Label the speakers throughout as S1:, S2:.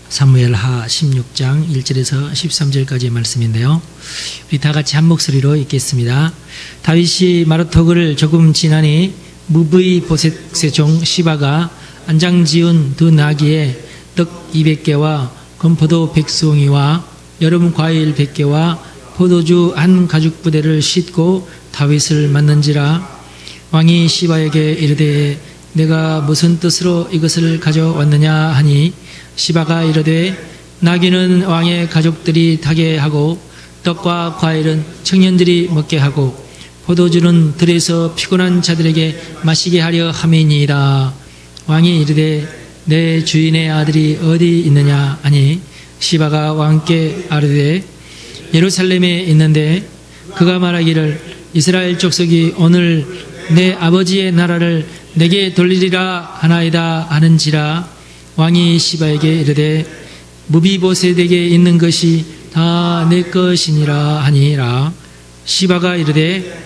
S1: 사무엘하 16장 1절에서 13절까지의 말씀인데요. 우리 다 같이 한 목소리로 읽겠습니다. 다윗이 마르토그를 조금 지나니 무브이보셋의 종 시바가 안장 지은 두 나귀에 떡 200개와 건포도 100송이와 여름 과일 100개와 포도주 한 가죽 부대를 싣고 다윗을 만난지라. 왕이 시바에게 이르되 내가 무슨 뜻으로 이것을 가져왔느냐 하니 시바가 이르되 나귀는 왕의 가족들이 타게 하고 떡과 과일은 청년들이 먹게 하고 포도주는 들에서 피곤한 자들에게 마시게 하려 함이니이다. 왕이 이르되 내 주인의 아들이 어디 있느냐 하니 시바가 왕께 아뢰되 예루살렘에 있는데 그가 말하기를 이스라엘 족속이 오늘 내 아버지의 나라를 내게 돌리리라 하나이다 하는지라. 왕이 시바에게 이르되 무비보셋에게 있는 것이 다 내 것이니라 하니라. 시바가 이르되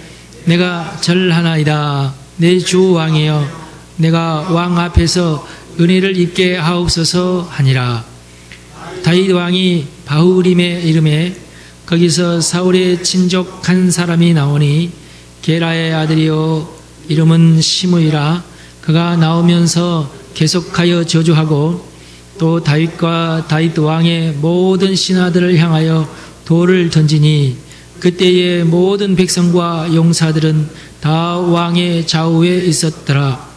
S1: 내가 절하나이다. 내 주 왕이여 내가 왕 앞에서 은혜를 입게 하옵소서 하니라. 다윗 왕이 바후림에 이름에 거기서 사울의 친족 한 사람이 나오니 게라의 아들이요 이름은 시므이라. 그가 나오면서 계속하여 저주하고 또 다윗과 다윗 왕의 모든 신하들을 향하여 돌을 던지니 그때의 모든 백성과 용사들은 다 왕의 좌우에 있었더라.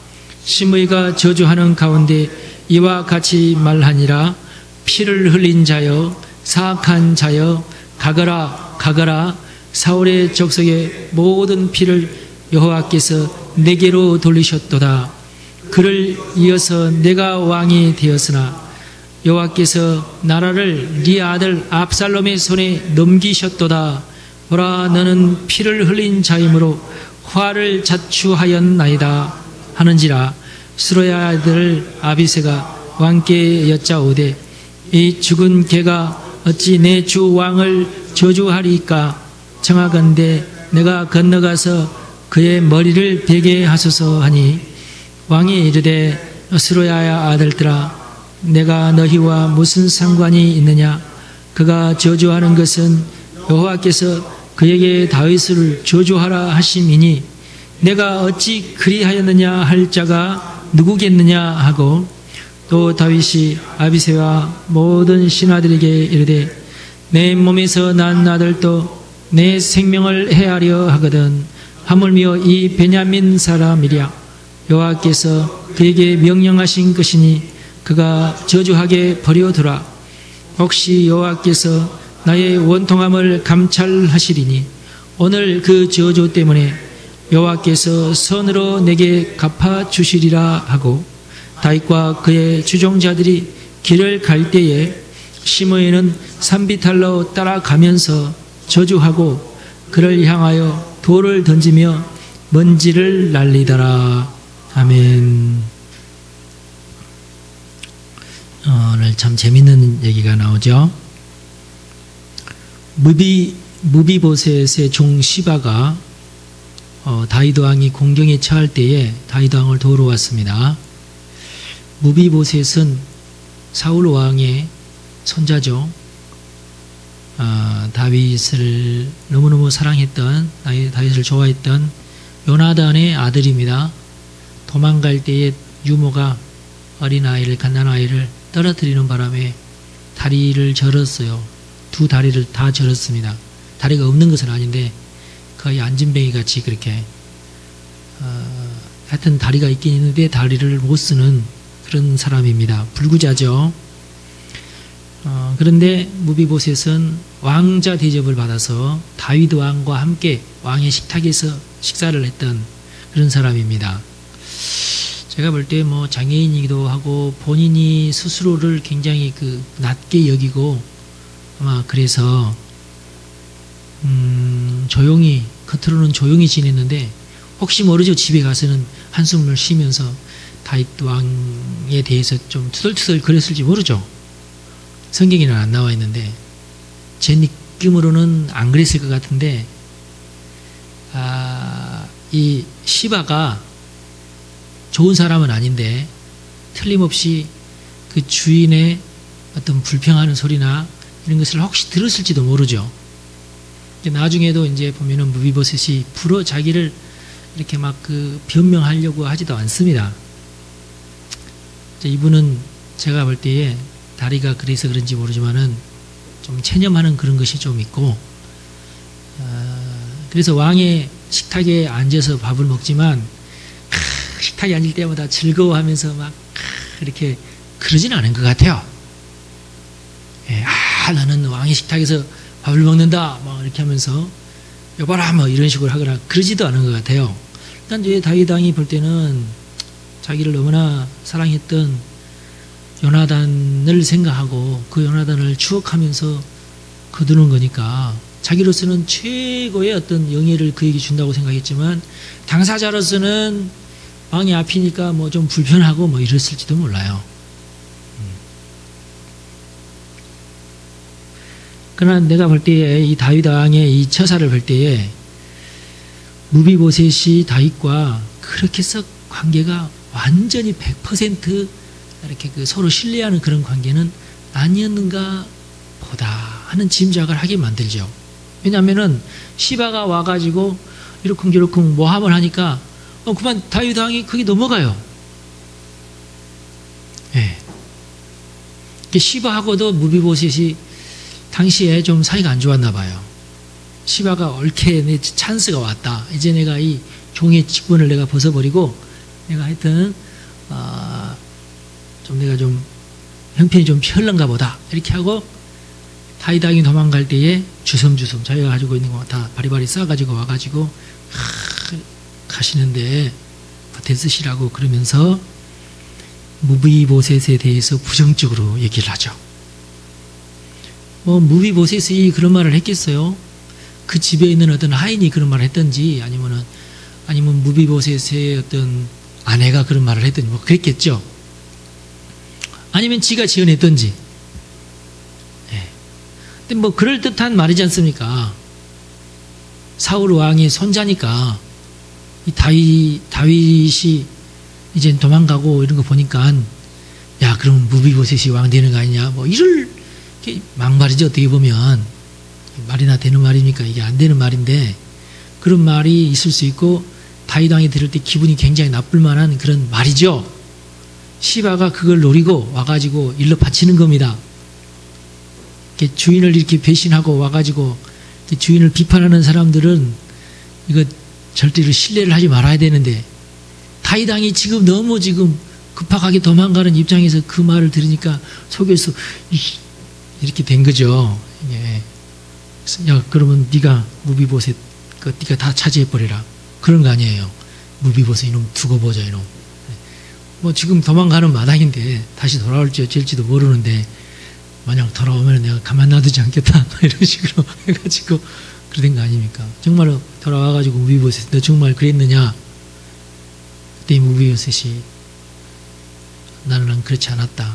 S1: 시므이가 저주하는 가운데 이와 같이 말하니라. 피를 흘린 자여 사악한 자여 가거라 가거라. 사울의 족속의 모든 피를 여호와께서 내게로 돌리셨도다. 그를 이어서 내가 왕이 되었으나 여호와께서 나라를 네 아들 압살롬의 손에 넘기셨도다. 보라 너는 피를 흘린 자이므로 화를 자초하였나이다 하는지라. 스루야의 아들 아비새가 왕께 여짜오되 이 죽은 개가 어찌 내 주 왕을 저주하리까. 청하건대 내가 건너가서 그의 머리를 베게 하소서 하니 왕이 이르되 스루야의 아들들아 내가 너희와 무슨 상관이 있느냐. 그가 저주하는 것은 여호와께서 그에게 다윗을 저주하라 하심이니 내가 어찌 그리하였느냐 할 자가 누구겠느냐 하고. 또 다윗이 아비새와 모든 신하들에게 이르되 내 몸에서 난 아들도 내 생명을 해하려 하거든 하물며 이 베냐민 사람이랴. 여호와께서 그에게 명령하신 것이니 그가 저주하게 버려두라. 혹시 여호와께서 나의 원통함을 감찰하시리니 오늘 그 저주 때문에 여호와께서 선으로 내게 갚아주시리라 하고. 다윗과 그의 주종자들이 길을 갈 때에 시므이는 산비탈로 따라가면서 저주하고 그를 향하여 돌을 던지며 먼지를 날리더라. 아멘. 오늘 참 재밌는 얘기가 나오죠. 무비보셋의 종 시바가 다윗 왕이 공경에 처할 때에 다윗 왕을 도우러 왔습니다. 무비보셋은 사울 왕의 손자죠. 다윗을 너무너무 사랑했던, 다윗을 좋아했던 요나단의 아들입니다. 도망갈 때에 유모가 어린아이를, 갓난아이를 떨어뜨리는 바람에 다리를 절었어요. 두 다리를 다 절었습니다. 다리가 없는 것은 아닌데 거의 안진뱅이 같이 그렇게 하여튼 다리가 있긴 있는데 다리를 못 쓰는 그런 사람입니다. 불구자죠. 그런데 무비보셋은 왕자 대접을 받아서 다윗 왕과 함께 왕의 식탁에서 식사를 했던 그런 사람입니다. 제가 볼 때 뭐 장애인이기도 하고 본인이 스스로를 굉장히 낮게 여기고 아마 그래서 조용히, 겉으로는 조용히 지냈는데 혹시 모르죠. 집에 가서는 한숨을 쉬면서 다윗 왕에 대해서 좀 투덜투덜 거렸을지 모르죠. 성경에는 안 나와 있는데 제 느낌으로는 안 그랬을 것 같은데 이 시바가 좋은 사람은 아닌데 틀림없이 그 주인의 어떤 불평하는 소리나 이런 것을 혹시 들었을지도 모르죠. 나중에도 이제 보면은 무비보셋이 자기를 이렇게 막 변명하려고 하지도 않습니다. 이분은 제가 볼 때에 다리가 그래서 그런지 모르지만은 좀 체념하는 그런 것이 좀 있고, 그래서 왕의 식탁에 앉아서 밥을 먹지만 식탁에 앉을 때마다 즐거워하면서 막 이렇게 그러진 않은 것 같아요. 나는 왕의 식탁에서 밥을 먹는다 막 이렇게 하면서 여봐라 뭐 이런 식으로 하거나 그러지도 않은 것 같아요. 그러니까 이제 다윗 왕이 볼 때는 자기를 너무나 사랑했던 요나단을 생각하고 그 요나단을 추억하면서 거두는 거니까 자기로서는 최고의 어떤 영예를 그에게 준다고 생각했지만 당사자로서는 왕의 앞이니까 뭐 좀 불편하고 뭐 이랬을지도 몰라요. 그러나 내가 볼 때에 이 다윗 왕의 이 처사를 볼 때에 무비보셋이 다윗과 그렇게 썩 관계가 완전히 100% 이렇게 서로 신뢰하는 그런 관계는 아니었는가 보다 하는 짐작을 하게 만들죠. 왜냐하면은 시바가 와가지고 이러쿵저러쿵 모함을 하니까 그만 다윗 왕이 거기 넘어가요. 시바하고도 무비보셋이 당시에 좀 사이가 안 좋았나 봐요. 시바가 옳게 내 찬스가 왔다. 이제 내가 이 종의 직분을 내가 벗어버리고 내가 하여튼 좀 내가 좀 형편이 좀 편한가 보다. 이렇게 하고 다윗 왕이 도망갈 때에 주섬주섬 자기가 가지고 있는 거 다 바리바리 싸가지고 와가지고 가시는데 밭에 쓰시라고 그러면서 무비보셋에 대해서 부정적으로 얘기를 하죠. 무비보셋이 그런 말을 했겠어요? 그 집에 있는 어떤 하인이 그런 말을 했던지 아니면 무비보셋의 어떤 아내가 그런 말을 했던지 뭐 그랬겠죠. 아니면 지가 지어냈던지. 근데 뭐 그럴듯한 말이지 않습니까? 사울 왕의 손자니까 이 다윗이 이제 도망가고 이런 거 보니까 야 그럼 무비보셋이 왕 되는 거 아니냐 뭐 이럴 막말이죠. 어떻게 보면 말이나 되는 말입니까? 이게 안 되는 말인데 그런 말이 있을 수 있고 다윗 왕이 들을 때 기분이 굉장히 나쁠 만한 그런 말이죠. 시바가 그걸 노리고 와가지고 일러 바치는 겁니다. 이렇게 주인을 이렇게 배신하고 와가지고 주인을 비판하는 사람들은 이거 절대로 신뢰를 하지 말아야 되는데 다윗 왕이 지금 너무 급하게 도망가는 입장에서 그 말을 들으니까 속에서 이렇게 된 거죠. 야 그러면 네가 무비보셋 네가 다 차지해버리라 그런 거 아니에요. 무비보셋 이놈 두고 보자 이놈. 뭐 지금 도망가는 마당인데 다시 돌아올지 어쩔지도 모르는데 만약 돌아오면 내가 가만 놔두지 않겠다 이런 식으로 해가지고 그러된 거 아닙니까? 정말로 돌아와가지고 무비보셋 너 정말 그랬느냐? 그때 무비보셋이 나는 그렇지 않았다.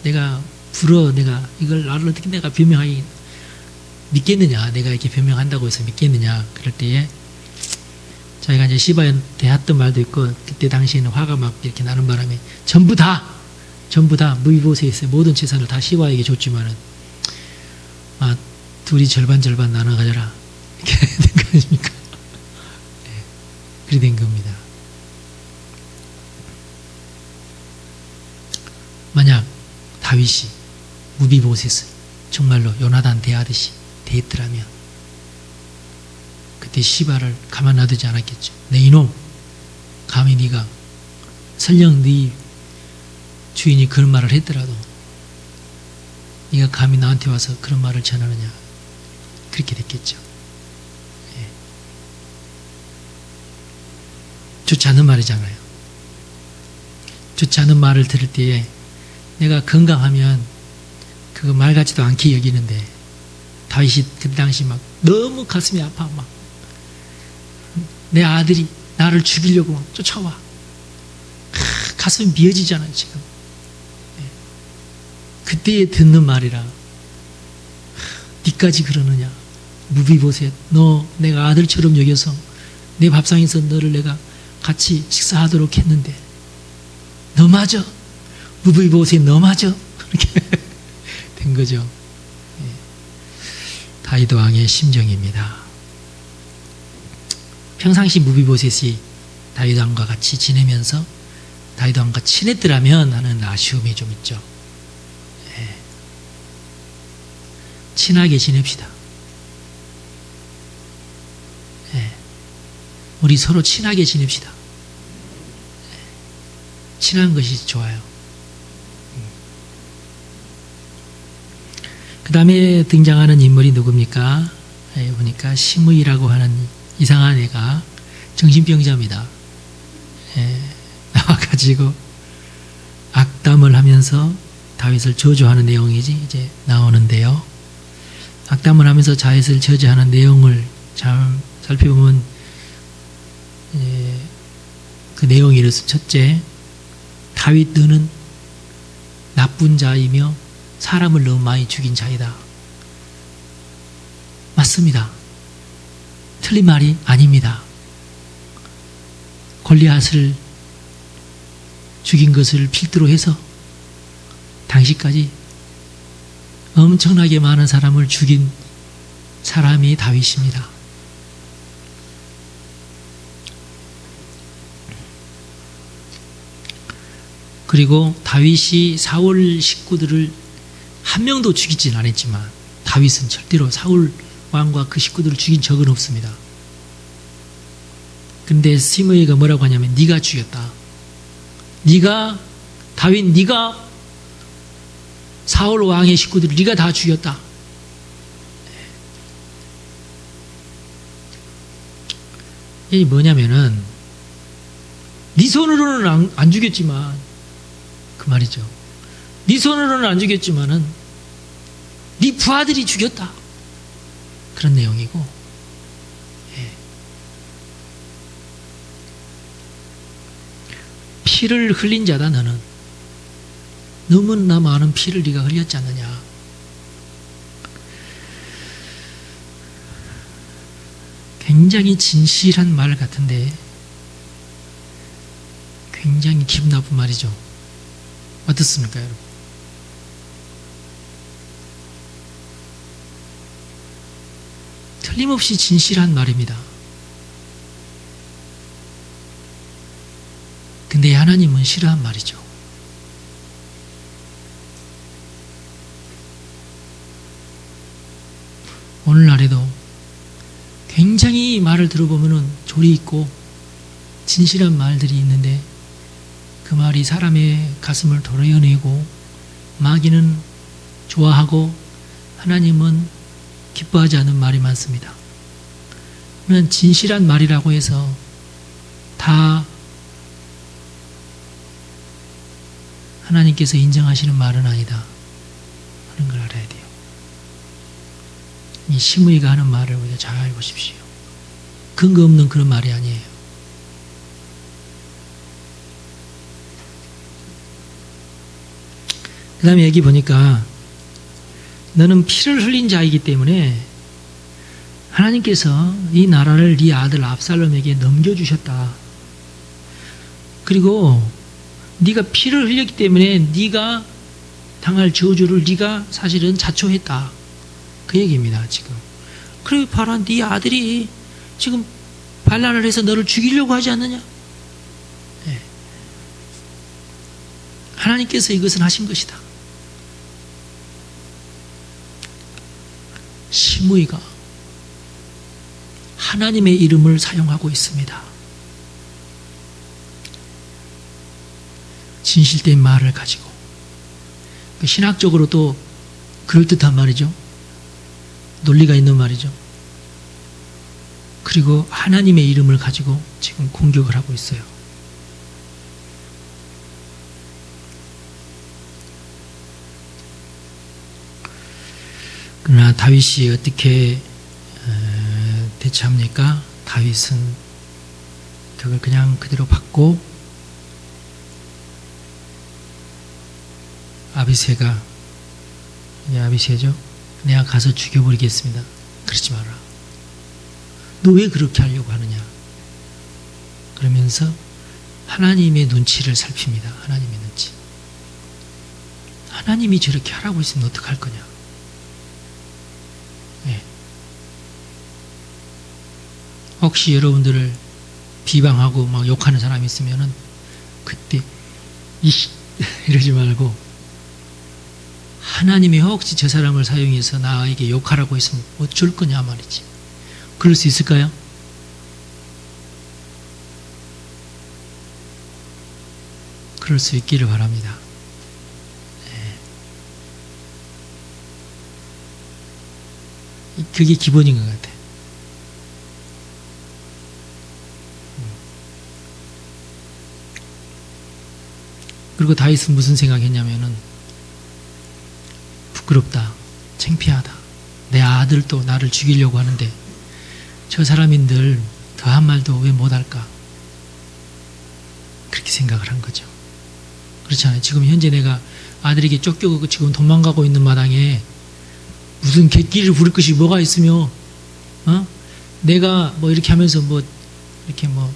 S1: 내가 내가 이걸 나를 어떻게 내가 변명하기 믿겠느냐? 내가 이렇게 변명한다고 해서 믿겠느냐? 그럴 때에 자기가 이제 시바한테 했던 말도 있고 그때 당시에는 화가 막 이렇게 나는 바람에 전부 다 무비보셋의 모든 재산을 다 시바에게 줬지만은 둘이 절반 나눠 가져라 이렇게 된 거 아닙니까? 그렇게 된 겁니다. 만약 다윗이 무비보셋을 정말로 요나단 대하듯이 대했더라면 그때 시바를 가만 놔두지 않았겠죠. 내 이놈 감히 네가 설령 네 주인이 그런 말을 했더라도 네가 감히 나한테 와서 그런 말을 전하느냐 그렇게 됐겠죠. 좋지 않은 말이잖아요. 좋지 않은 말을 들을 때에 내가 건강하면 그거 말 같지도 않게 여기는데 다윗이 그 당시 막 너무 가슴이 아파 막 내 아들이 나를 죽이려고 막 쫓아와 가슴이 미어지잖아요 지금. 그때에 듣는 말이라 니까지 그러느냐 무비보셋 너 내가 아들처럼 여겨서 내 밥상에서 너를 내가 같이 식사하도록 했는데 너마저 무비보셋 너무하죠? 그렇게 된 거죠. 예. 다윗 왕의 심정입니다. 평상시 무비보셋이 다윗 왕과 같이 지내면서 다윗 왕과 친했더라면 하는 아쉬움이 좀 있죠. 예. 친하게 지냅시다. 예. 우리 서로 친하게 지냅시다. 예. 친한 것이 좋아요. 그 다음에 등장하는 인물이 누굽니까? 예, 보니까 시므이라고 하는 이상한 애가 정신병자입니다. 예, 나와가지고 악담을 하면서 다윗을 저주하는 내용이 이제 나오는데요. 악담을 하면서 다윗을 저주하는 내용을 잘 살펴보면 그 내용이 이렇습니다. 첫째, 다윗 너는 나쁜 자이며 사람을 너무 많이 죽인 자이다. 맞습니다. 틀린 말이 아닙니다. 골리앗을 죽인 것을 필두로 해서 당시까지 엄청나게 많은 사람을 죽인 사람이 다윗입니다. 그리고 다윗이 사울 식구들을 한 명도 죽이진 않았지만 다윗은 절대로 사울 왕과 그 식구들을 죽인 적은 없습니다. 근데 시므이가 뭐라고 하냐면 네가 죽였다. 다윗 네가 사울 왕의 식구들을 네가 다 죽였다. 이게 뭐냐면은 네 손으로는 안 죽였지만 그 말이죠. 네 손으로는 안 죽였지만은 네 부하들이 죽였다. 그런 내용이고, 예. 피를 흘린 자다 너는. 너무나 많은 피를 네가 흘렸지 않느냐. 굉장히 진실한 말 같은데 굉장히 기분 나쁜 말이죠. 어떻습니까, 여러분? 틀림없이 진실한 말입니다. 근데 하나님은 싫어한 말이죠. 오늘날에도 굉장히 이 말을 들어보면 조리 있고 진실한 말들이 있는데 그 말이 사람의 가슴을 도려내고 마귀는 좋아하고 하나님은 기뻐하지 않는 말이 많습니다. 그러면 진실한 말이라고 해서 다 하나님께서 인정하시는 말은 아니다 하는 걸 알아야 돼요. 이 시므이가 하는 말을 우리가 잘 보십시오. 근거 없는 그런 말이 아니에요. 그 다음에 여기 보니까 너는 피를 흘린 자이기 때문에 하나님께서 이 나라를 네 아들 압살롬에게 넘겨주셨다. 그리고 네가 피를 흘렸기 때문에 네가 당할 저주를 네가 사실은 자초했다. 그 얘기입니다. 지금. 그래 봐라, 네 아들이 지금 반란을 해서 너를 죽이려고 하지 않느냐. 네. 하나님께서 이것은 하신 것이다. 시므이가 하나님의 이름을 사용하고 있습니다. 진실된 말을 가지고 신학적으로 또 그럴듯한 말이죠. 논리가 있는 말이죠. 그리고 하나님의 이름을 가지고 지금 공격을 하고 있어요. 그러나 다윗이 어떻게 대처합니까? 다윗은 그걸 그냥 그대로 받고 아비새가, 이게 아비새죠? 내가 가서 죽여버리겠습니다. 그러지 마라. 너 왜 그렇게 하려고 하느냐? 그러면서 하나님의 눈치를 살핍니다. 하나님의 눈치. 하나님이 저렇게 하라고 했으면 어떡할 거냐. 예. 혹시 여러분들을 비방하고 막 욕하는 사람이 있으면은 그때 이러지 말고 하나님이 혹시 저 사람을 사용해서 나에게 욕하라고 했으면 어쩔 거냐 말이지. 그럴 수 있을까요? 그럴 수 있기를 바랍니다. 네. 그게 기본인 것 같아요. 그리고 다윗은 무슨 생각했냐면은 부끄럽다, 창피하다. 내 아들도 나를 죽이려고 하는데 저 사람인들 더한 말도 왜 못할까? 그렇게 생각을 한 거죠. 그렇잖아요. 지금 현재 내가 아들에게 쫓겨고 지금 도망가고 있는 마당에 무슨 객기를 부릴 것이 뭐가 있으며, 내가 뭐 이렇게 하면서 뭐 이렇게 뭐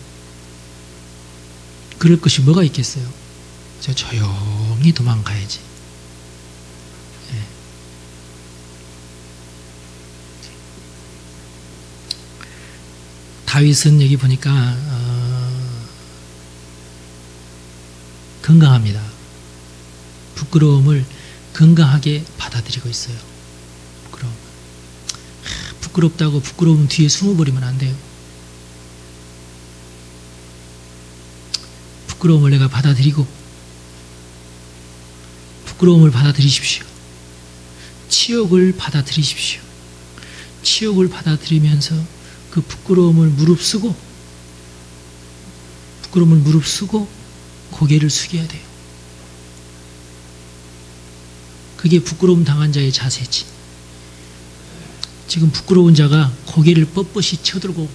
S1: 그럴 것이 뭐가 있겠어요. 저 조용히 도망가야지. 예. 다윗은 여기 보니까 건강합니다. 부끄러움을 건강하게 받아들이고 있어요. 부끄럽다고 부끄러움 뒤에 숨어버리면 안 돼요. 부끄러움을 내가 받아들이고 부끄러움을 받아들이십시오. 치욕을 받아들이십시오. 치욕을 받아들이면서 그 부끄러움을 무릅쓰고 고개를 숙여야 돼요. 그게 부끄러움 당한 자의 자세지. 지금 부끄러운 자가 고개를 뻣뻣이 쳐들고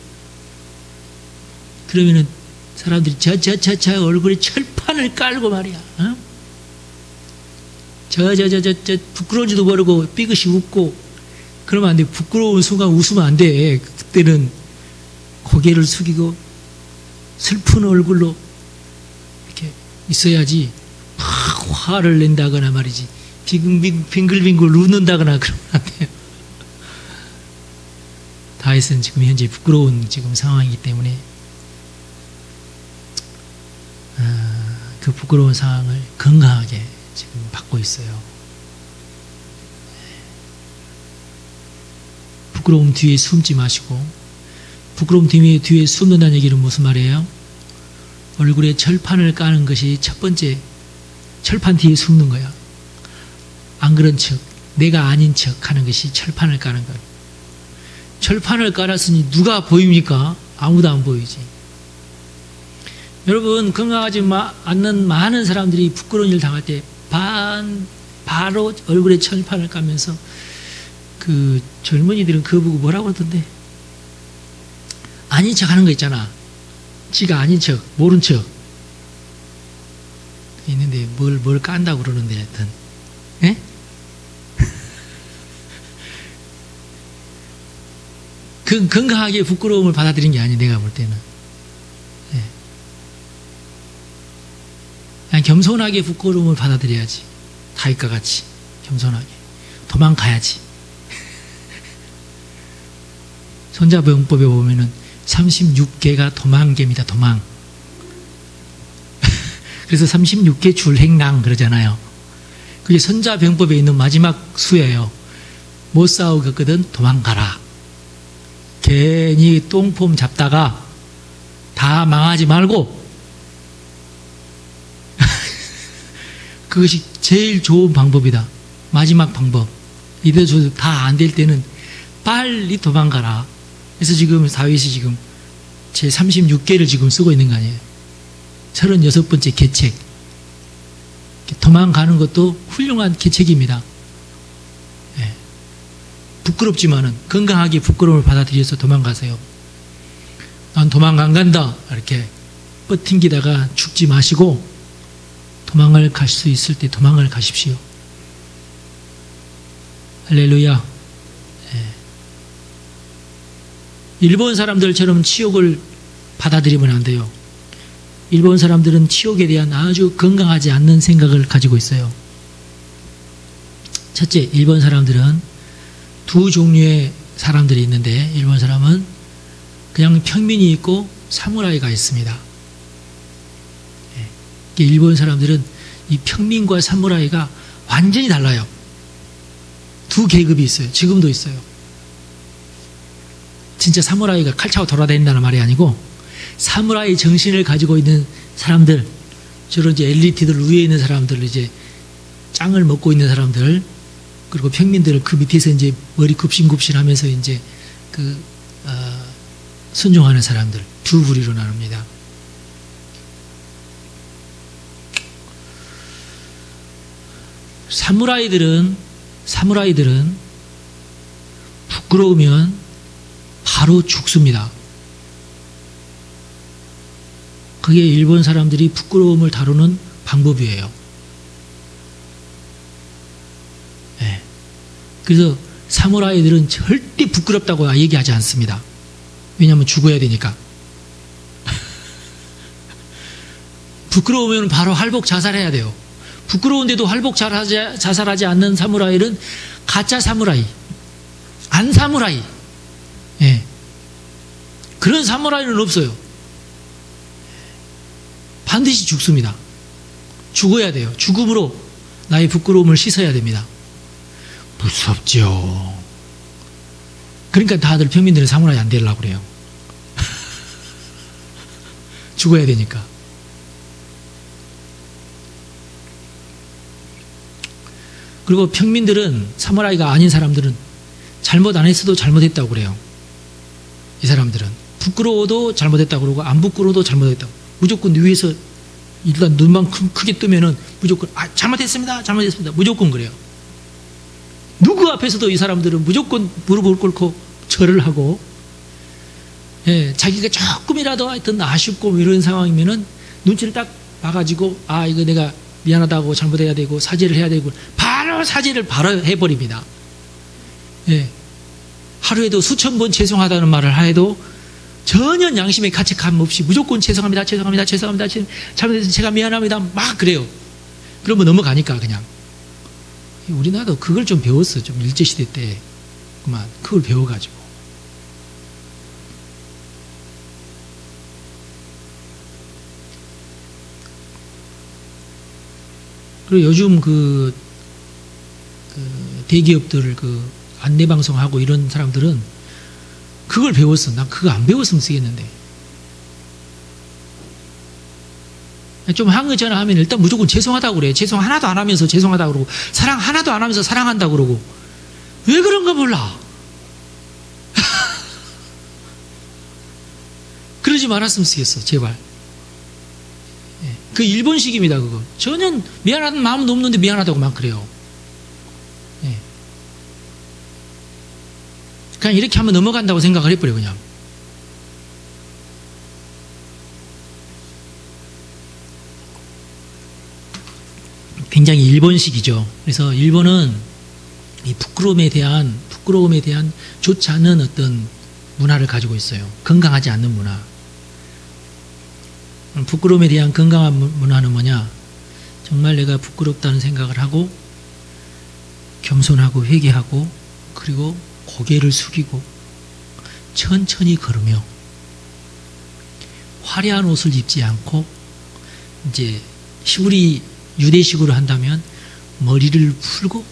S1: 그러면은 사람들이 저 얼굴에 철판을 깔고 말이야. 저 부끄러운지도 모르고 삐긋이 웃고 그러면 안 돼. 부끄러운 순간 웃으면 안 돼. 그때는 고개를 숙이고 슬픈 얼굴로 이렇게 있어야지. 막 화를 낸다거나 말이지. 빙글빙글 웃는다거나 그러면 안 돼요. 다윗은 지금 현재 부끄러운 지금 상황이기 때문에 그 부끄러운 상황을 건강하게 지금 받고 있어요. 부끄러움 뒤에 숨지 마시고, 부끄러움 뒤에 숨는다는 얘기는 무슨 말이에요? 얼굴에 철판을 까는 것이 첫 번째, 철판 뒤에 숨는 거야. 안 그런 척, 내가 아닌 척 하는 것이 철판을 까는 거예요. 철판을 깔았으니 누가 보입니까? 아무도 안 보이지. 여러분, 건강하지 않는 많은 사람들이 부끄러운 일 당할 때 바로 얼굴에 철판을 까면서 그 젊은이들은 그거 보고 뭐라고 하던데? 아닌 척 하는 거 있잖아. 지가 아닌 척, 모른 척. 있는데 뭘 깐다고 그러는데 하여튼. 예? 건강하게 부끄러움을 받아들인 게 아니에요. 내가 볼 때는. 예. 그냥 겸손하게 부끄러움을 받아들여야지. 다윗과 같이 겸손하게. 도망가야지. 손자병법에 보면은 36개가 도망개입니다. 도망. 그래서 36개 줄행랑 그러잖아요. 그게 손자병법에 있는 마지막 수예요. 못 싸우겠거든 도망가라. 괜히 똥폼 잡다가 다 망하지 말고 그것이 제일 좋은 방법이다. 마지막 방법. 이래서 다 안 될 때는 빨리 도망가라. 그래서 지금 다윗이 지금 제 36개를 지금 쓰고 있는 거 아니에요. 36번째 계책. 도망가는 것도 훌륭한 계책입니다. 예. 부끄럽지만은 건강하게 부끄러움을 받아들여서 도망가세요. 난 도망 안 간다. 이렇게 뻗팅기다가 죽지 마시고 도망을 갈 수 있을 때 도망을 가십시오. 할렐루야. 예. 일본 사람들처럼 치욕을 받아들이면 안 돼요. 일본 사람들은 치욕에 대한 아주 건강하지 않는 생각을 가지고 있어요. 첫째, 일본 사람들은 두 종류의 사람들이 있는데, 일본 사람은 그냥 평민이 있고 사무라이가 있습니다. 일본 사람들은 이 평민과 사무라이가 완전히 달라요. 두 계급이 있어요. 지금도 있어요. 진짜 사무라이가 칼 차고 돌아다닌다는 말이 아니고, 사무라이 정신을 가지고 있는 사람들, 주로 이제 엘리트들 위에 있는 사람들, 이제 짱을 먹고 있는 사람들, 그리고 평민들을 그 밑에서 이제 머리 굽신굽신 하면서 이제 순종하는 사람들, 두 부류로 나눕니다. 사무라이들은 부끄러우면 바로 죽습니다. 그게 일본 사람들이 부끄러움을 다루는 방법이에요. 네. 그래서 사무라이들은 절대 부끄럽다고 얘기하지 않습니다. 왜냐하면 죽어야 되니까. 부끄러우면 바로 할복 자살해야 돼요. 부끄러운데도 할복 자살하지 않는 사무라이는 가짜 사무라이, 안 사무라이. 예. 그런 사무라이는 없어요. 반드시 죽습니다. 죽어야 돼요. 죽음으로 나의 부끄러움을 씻어야 됩니다. 무섭죠. 그러니까 다들 평민들은 사무라이 안 되려고 그래요. 죽어야 되니까. 그리고 평민들은, 사무라이가 아닌 사람들은 잘못 안 했어도 잘못했다고 그래요. 이 사람들은 부끄러워도 잘못했다고 그러고, 안 부끄러워도 잘못했다고. 무조건 위에서 일단 눈만 크게 뜨면은 무조건 잘못했습니다, 잘못했습니다, 무조건 그래요. 누구 앞에서도 이 사람들은 무조건 무릎을 꿇고 절을 하고, 예, 자기가 조금이라도 하여튼 아쉽고 이런 상황이면은 눈치를 딱 봐가지고, 이거 내가 미안하다고, 잘못해야 되고 사죄를 해야 되고, 바로 사죄를 바로 해버립니다. 예. 하루에도 수천 번 죄송하다는 말을 해도 전혀 양심의 가책함 없이 무조건 죄송합니다, 죄송합니다, 죄송합니다, 잘못해서 제가 미안합니다, 막 그래요. 그러면 넘어가니까 그냥. 우리나라도 그걸 좀 배웠어. 좀 일제시대 때 그만 그걸 배워가지고. 그리고 요즘 대기업들 안내방송하고 이런 사람들은 그걸 배웠어. 난 그거 안 배웠으면 쓰겠는데. 좀 한 거 전화 하면 일단 무조건 죄송하다고 그래. 죄송 하나도 안 하면서 죄송하다고 그러고, 사랑 하나도 안 하면서 사랑한다고 그러고. 왜 그런가 몰라. 그러지 말았으면 쓰겠어, 제발. 그 일본식입니다, 그거. 전혀 미안한 마음도 없는데 미안하다고 막 그래요. 그냥 이렇게 하면 넘어간다고 생각을 해버려, 그냥. 굉장히 일본식이죠. 그래서 일본은 이 부끄러움에 대한 좋지 않은 어떤 문화를 가지고 있어요. 건강하지 않는 문화. 부끄러움에 대한 건강한 문화는 뭐냐? 정말 내가 부끄럽다는 생각을 하고, 겸손하고 회개하고, 그리고 고개를 숙이고 천천히 걸으며, 화려한 옷을 입지 않고, 이제 우리 유대식으로 한다면 머리를 풀고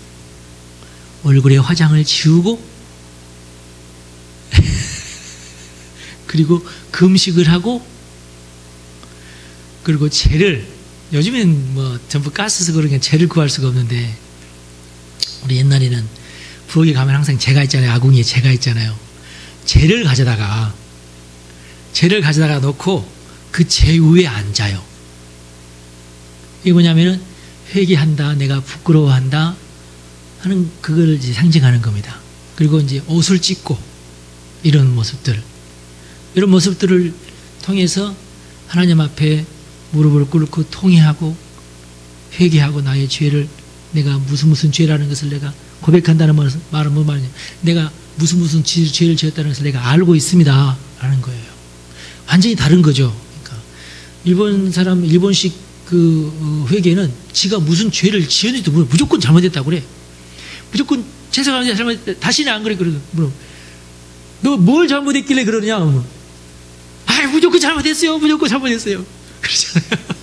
S1: 얼굴에 화장을 지우고 그리고 금식을 하고, 그리고 재를, 요즘엔 뭐 전부 가스 쓰고 그러니까 재를 구할 수가 없는데, 우리 옛날에는 부엌에 가면 항상 재가 있잖아요. 아궁이에 재가 있잖아요. 재를 가져다가 놓고 그 재 위에 앉아요. 이게 뭐냐면은 회개한다, 내가 부끄러워한다 하는 그걸 이제 상징하는 겁니다. 그리고 이제 옷을 찢고 이런 모습들을 통해서 하나님 앞에 무릎을 꿇고 통회하고 회개하고, 나의 죄를, 내가 무슨 죄라는 것을 내가 고백한다는 말은 뭐 말이냐, 내가 무슨 죄를 지었다는 것을 내가 알고 있습니다 라는 거예요. 완전히 다른 거죠. 그러니까 일본식 그 회개는 지가 무슨 죄를 지었는지도 모르고 무조건 잘못했다고 그래. 무조건 죄송합니다. 잘못, 다시는 안 그래. 그러고, 너 뭘 잘못했길래 그러느냐? 아, 무조건 잘못했어요. 무조건 잘못했어요. 그러잖아요.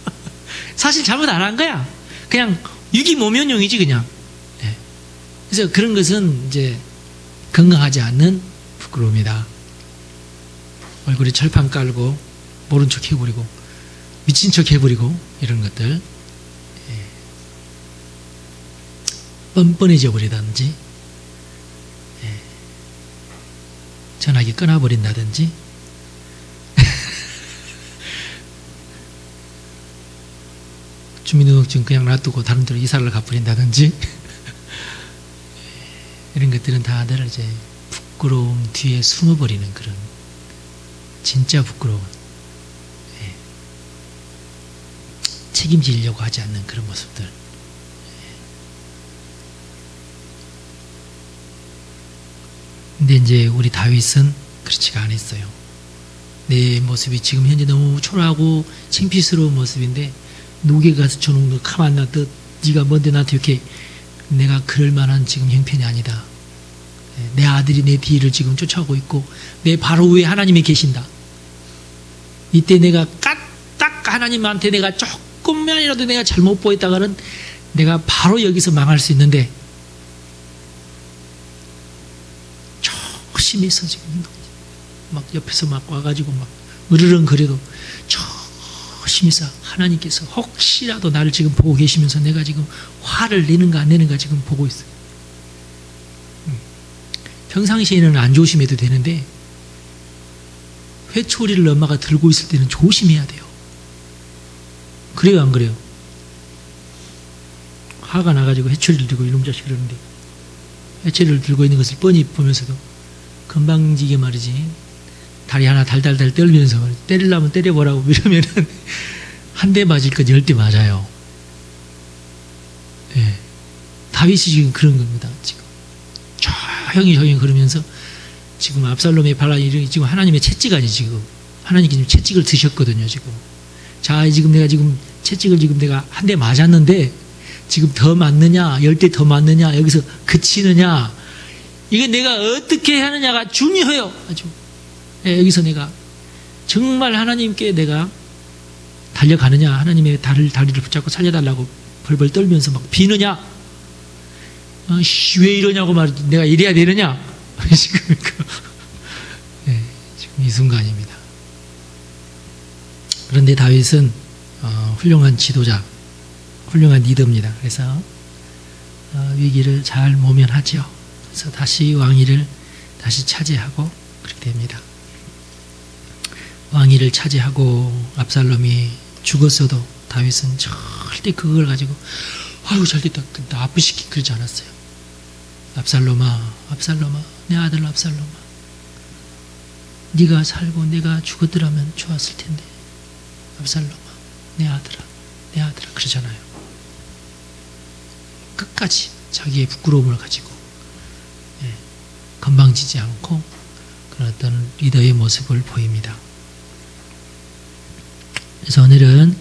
S1: 사실 잘못 안 한 거야. 그냥 유기모면용이지, 그냥. 네. 그래서 그런 것은 이제 건강하지 않는 부끄러움이다. 얼굴에 철판 깔고, 모른 척 해버리고, 미친 척 해버리고, 이런 것들. 예. 뻔뻔해져 버리다든지, 예. 전화기 끊어버린다든지, 주민등록증 그냥 놔두고 다른 데로 이사를 가버린다든지, 이런 것들은 다들 이제 부끄러움 뒤에 숨어버리는 그런 진짜 부끄러운, 예. 책임지려고 하지 않는 그런 모습들. 예. 근데 이제 우리 다윗은 그렇지가 않았어요. 내 모습이 지금 현재 너무 초라하고 창피스러운 모습인데 누구에게 가서 저놈 너 가만 놔둬 네가 뭔데 나한테 이렇게, 내가 그럴 만한 지금 형편이 아니다. 내 아들이 내 뒤를 지금 쫓아오고 있고 내 바로 위에 하나님이 계신다. 이때 내가 딱 하나님한테 내가 조금만이라도 내가 잘못 보였다가는 내가 바로 여기서 망할 수 있는데, 조심해서 지금 막 옆에서 막 와가지고 막 으르렁거려도 조심해서 하나님께서 혹시라도 나를 지금 보고 계시면서 내가 지금 화를 내는가 안 내는가 지금 보고 있어요. 평상시에는 안 조심해도 되는데 회초리를 엄마가 들고 있을 때는 조심해야 돼요. 그래요, 안 그래요? 화가 나가지고 회초리를 들고 이놈 자식 그러는데, 회초리를 들고 있는 것을 뻔히 보면서도 건방지게 말이지, 다리 하나 달달달 떨면서 때리려면 때려보라고 이러면은 한 대 맞을 건 10대 맞아요. 예. 다윗이 지금 그런 겁니다. 지금 조용히 그러면서 지금 압살롬의 반란이 지금 하나님의 채찍 아니, 지금 하나님께 지금 채찍을 드셨거든요. 지금 자, 지금 내가 지금 채찍을 지금 내가 한 대 맞았는데 지금 더 맞느냐 10대 더 맞느냐 여기서 그치느냐, 이게 내가 어떻게 하느냐가 중요해요. 아주. 예, 여기서 내가 정말 하나님께 내가 달려가느냐, 하나님의 다리를 붙잡고 살려달라고 벌벌 떨면서 막 비느냐, 왜 이러냐고 말이지, 내가 이래야 되느냐, 지금 예, 지금 이 순간입니다. 그런데 다윗은 훌륭한 지도자, 훌륭한 리더입니다. 그래서 위기를 잘 모면하죠. 그래서 다시 왕위를 다시 차지하고 그렇게 됩니다. 왕위를 차지하고 압살롬이 죽었어도 다윗은 절대 그걸 가지고 아유 잘됐다 나 아프시키 그러지 않았어요. 압살롬아 내 아들 압살롬아, 네가 살고 내가 죽었더라면 좋았을 텐데 압살롬아 내 아들아 그러잖아요. 끝까지 자기의 부끄러움을 가지고, 예, 건방지지 않고 그런 어떤 리더의 모습을 보입니다. 그래서 오늘은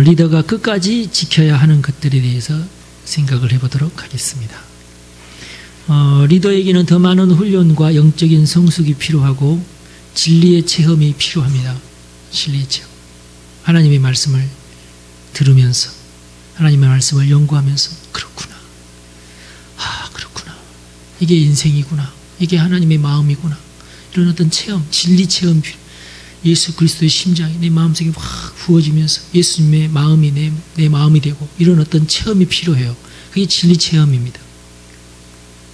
S1: 리더가 끝까지 지켜야 하는 것들에 대해서 생각을 해보도록 하겠습니다. 리더에게는 더 많은 훈련과 영적인 성숙이 필요하고 진리의 체험이 필요합니다. 진리의 체험. 하나님의 말씀을 들으면서 하나님의 말씀을 연구하면서 그렇구나. 이게 인생이구나. 이게 하나님의 마음이구나. 이런 어떤 체험, 진리 체험, 예수 그리스도의 심장이 내 마음속에 확 부어지면서 예수님의 마음이 내 마음이 되고 이런 어떤 체험이 필요해요. 그게 진리 체험입니다.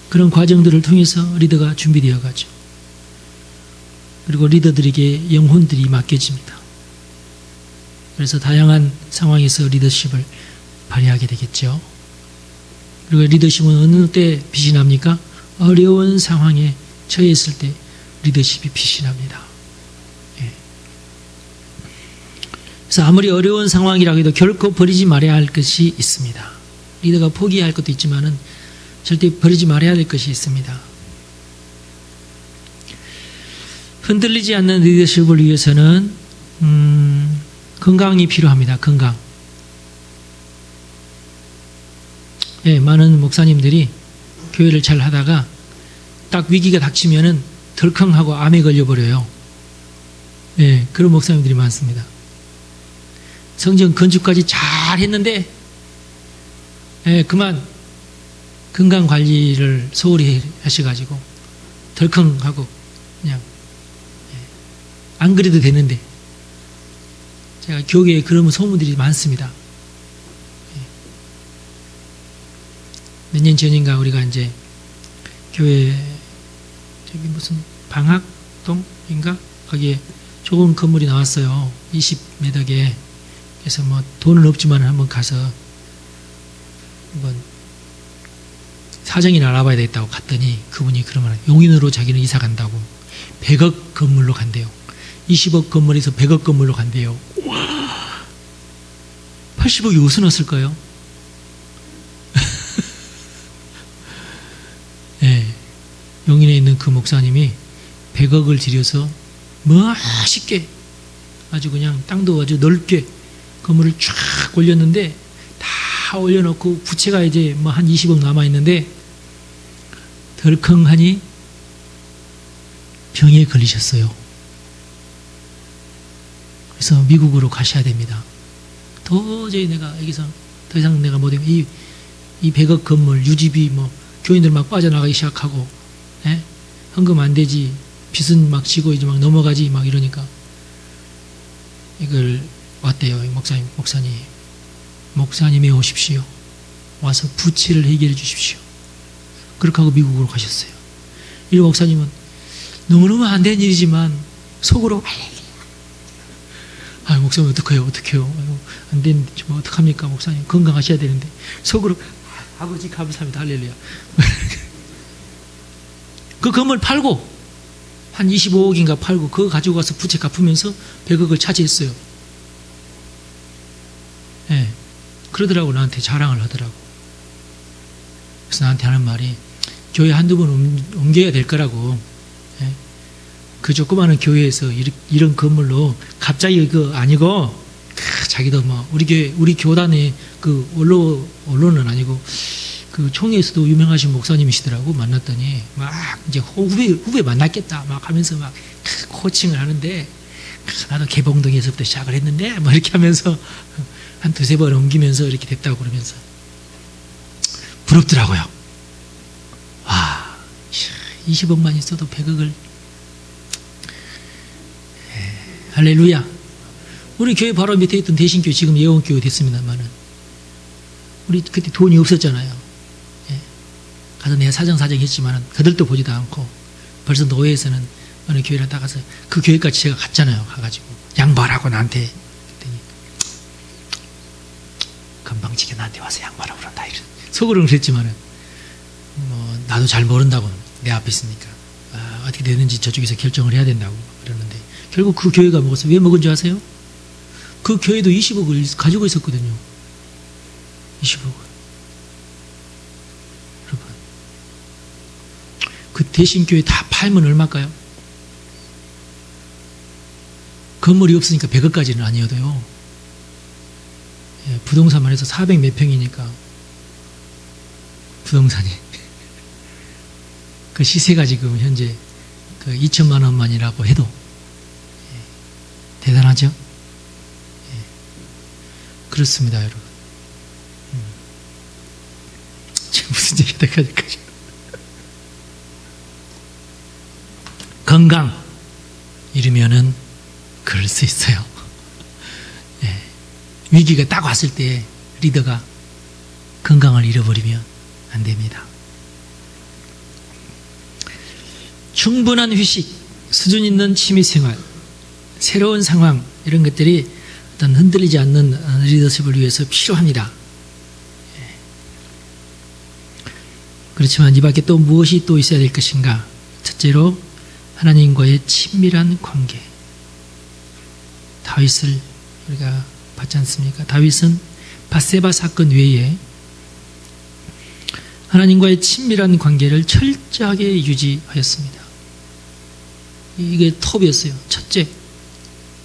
S1: 그런 과정들을 통해서 리더가 준비되어 가죠. 그리고 리더들에게 영혼들이 맡겨집니다. 그래서 다양한 상황에서 리더십을 발휘하게 되겠죠. 그리고 리더십은 어느 때 빛이 납니까? 어려운 상황에 처했을 때 리더십이 빛이 납니다. 예. 그래서 아무리 어려운 상황이라고 해도 결코 버리지 말아야 할 것이 있습니다. 리더가 포기할 것도 있지만은 절대 버리지 말아야 할 것이 있습니다. 흔들리지 않는 리더십을 위해서는 건강이 필요합니다. 건강. 예, 많은 목사님들이 교회를 잘 하다가 딱 위기가 닥치면은 덜컹하고 암에 걸려버려요. 예, 그런 목사님들이 많습니다. 성전 건축까지 잘 했는데, 예, 그만 건강 관리를 소홀히 하셔가지고 덜컹하고 그냥, 예, 안 그래도 되는데, 제가 교계에 그런 소문들이 많습니다. 몇 년 전인가 우리가 이제 교회 저기 무슨 방학동인가 거기에 좋은 건물이 나왔어요. 20몇 억에. 그래서 뭐 돈은 없지만 한번 가서 한번 사정이나 알아봐야 되겠다고 갔더니 그분이 그러면 용인으로 자기는 이사 간다고 100억 건물로 간대요. 20억 건물에서 100억 건물로 간대요. 와, 80억이 어디서 났을까요? 예, 용인에 있는 그 목사님이 100억을 들여서 멋있게 아주 그냥 땅도 아주 넓게 건물을 쫙 올렸는데 다 올려놓고 부채가 이제 뭐 한 20억 남아있는데 덜컹하니 병에 걸리셨어요. 그래서 미국으로 가셔야 됩니다. 도저히 내가 여기서 더 이상 내가 못하면 이 100억 건물 유지비 뭐 교인들 막 빠져나가기 시작하고, 예? 헌금 안 되지, 빚은 막 지고 이제 막 넘어가지 막 이러니까 이걸 왔대요. 목사님이 오십시오. 와서 부채를 해결해 주십시오. 그렇게 하고 미국으로 가셨어요. 이 목사님은 너무너무 안 된 일이지만 속으로 아, 목사님 어떡해요? 안 되는데 뭐 어떡합니까? 목사님 건강하셔야 되는데 속으로 아버지 감사합니다. 할렐루야. 그 건물 팔고 한 25억인가 팔고 그거 가지고 가서 부채 갚으면서 100억을 차지했어요. 예. 그러더라고. 나한테 자랑을 하더라고. 그래서 나한테 하는 말이 교회 한두 번 옮겨야 될 거라고. 예. 그 조그마한 교회에서 이런 건물로 갑자기 그 아니고 자기도 뭐 우리 교단의 그 언론은 아니고 그 총회에서도 유명하신 목사님이시더라고. 만났더니 막 이제 후배 만났겠다 막 하면서 막 코칭을 하는데 나도 개봉동에서부터 시작을 했는데 뭐 이렇게 하면서 한 두세 번 옮기면서 이렇게 됐다고 그러면서 부럽더라고요. 와, 20억만 있어도 100억을. 할렐루야. 우리 교회 바로 밑에 있던 대신교회 지금 예원교회 됐습니다만은 우리 그때 돈이 없었잖아요. 예. 가서 내가 사정사정 했지만은 그들도 보지도 않고 벌써 노예에서는 어느 교회를 나가서 그 교회까지 제가 갔잖아요. 가가지고 양보하라고 나한테 그랬더니 건방지게 나한테 와서 양보하라고 그런다. 속으로는 그랬지만은 뭐 나도 잘 모른다고 내 앞에 있으니까 어떻게 되는지 저쪽에서 결정을 해야 된다고 그러는데 결국 그 교회가 먹었어요. 왜 먹은 줄 아세요? 그 교회도 20억을 가지고 있었거든요. 20억을. 여러분, 그 대신교회 다 팔면 얼마일까요? 건물이 없으니까 100억까지는 아니어도요. 예, 부동산만 해서 400 몇 평이니까 부동산이 그 시세가 지금 현재 그 2천만 원만이라고 해도 대단하죠? 예. 그렇습니다, 여러분. 지금 무슨 얘기다 가지까지. 건강 이러면은 그럴 수 있어요. 예. 위기가 딱 왔을 때 리더가 건강을 잃어버리면 안 됩니다. 충분한 휴식, 수준 있는 취미생활, 새로운 상황 이런 것들이 어떤 흔들리지 않는 리더십을 위해서 필요합니다. 그렇지만 이 밖에 또 무엇이 또 있어야 될 것인가? 첫째로 하나님과의 친밀한 관계. 다윗을 우리가 봤지 않습니까? 다윗은 밧세바 사건 외에 하나님과의 친밀한 관계를 철저하게 유지하였습니다. 이게 톱이었어요. 첫째,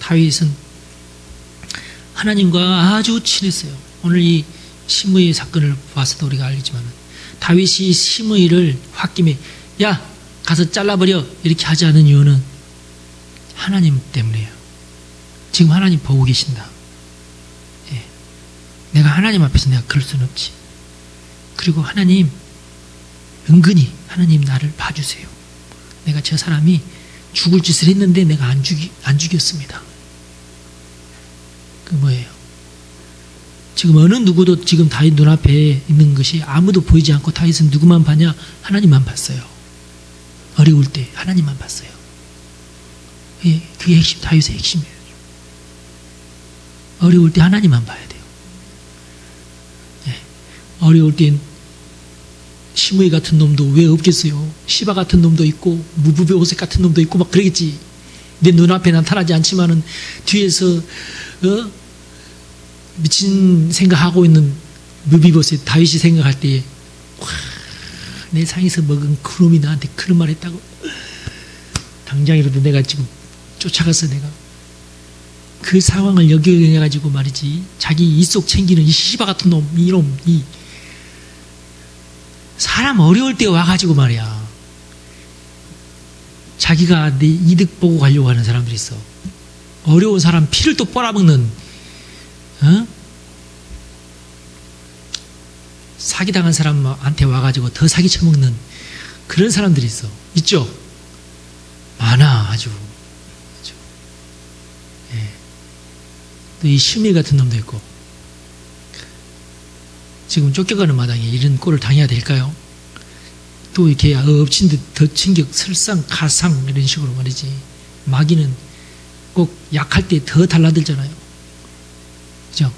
S1: 다윗은 하나님과 아주 친했어요. 오늘 이 신무의 사건을 봐서도 우리가 알겠지만 다윗이 시므이를 홧김에 야 가서 잘라버려 이렇게 하지 않은 이유는 하나님 때문이에요. 지금 하나님 보고 계신다. 예. 내가 하나님 앞에서 내가 그럴 수는 없지. 그리고 하나님 은근히 하나님 나를 봐주세요. 내가 저 사람이 죽을 짓을 했는데 내가 안 죽였습니다. 그 뭐예요? 지금 어느 누구도 지금 다윗 눈앞에 있는 것이 아무도 보이지 않고 다윗은 누구만 봤냐? 하나님만 봤어요. 어려울 때 하나님만 봤어요. 그게 핵심, 다윗의 핵심이에요. 어려울 때 하나님만 봐야 돼요. 예. 어려울 땐 시므이 같은 놈도 왜 없겠어요? 시바 같은 놈도 있고 무브베오셋 같은 놈도 있고 막 그러겠지. 내 눈앞에 나타나지 않지만은 뒤에서 미친 생각하고 있는 무비보셋 다윗이 생각할 때에 내 상에서 먹은 그놈이 나한테 그런 말 했다고 당장이라도 내가 지금 쫓아가서 내가 그 상황을 역영해가지고 말이지 자기 이속 챙기는 이 시바 같은 놈 이놈 이 사람 어려울 때 와가지고 말이야 자기가 내 이득 보고 가려고 하는 사람들이 있어. 어려운 사람 피를 또 빨아먹는 사기당한 사람한테 와가지고 더 사기 쳐먹는 그런 사람들이 있어. 있죠? 많아 아주. 예. 또 이 시므이 같은 놈도 있고 지금 쫓겨가는 마당에 이런 꼴을 당해야 될까요? 또 이렇게 엎친 듯 덧친격 설상 가상 이런 식으로 말이지. 마귀는 꼭 약할 때 더 달라들잖아요. 그죠?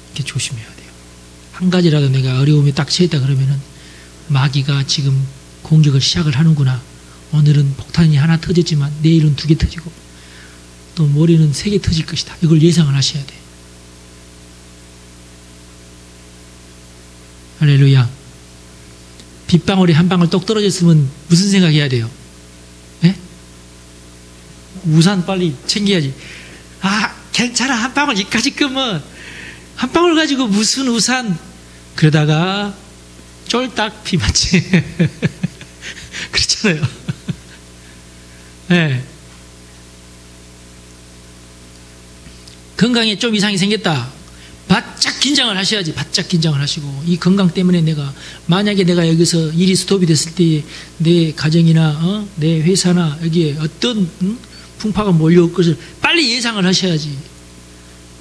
S1: 이렇게 조심해야 돼요. 한 가지라도 내가 어려움에 딱 처했다 그러면은 마귀가 지금 공격을 시작을 하는구나. 오늘은 폭탄이 하나 터졌지만 내일은 2개 터지고 또 모레는 3개 터질 것이다. 이걸 예상을 하셔야 돼요. 할렐루야. 빗방울이 한 방울 똑 떨어졌으면 무슨 생각해야 돼요? 예? 우산 빨리 챙겨야지. 아, 괜찮아. 한 방울 이까지 끄면 한 방울 가지고 무슨 우산. 그러다가 쫄딱 비 맞지. 그렇잖아요. 예. 건강에 좀 이상이 생겼다. 바짝 긴장을 하셔야지. 바짝 긴장을 하시고 이 건강 때문에 만약에 내가 여기서 일이 스톱이 됐을 때 내 가정이나 내 회사나 여기에 어떤 풍파가 몰려올 것을 빨리 예상을 하셔야지.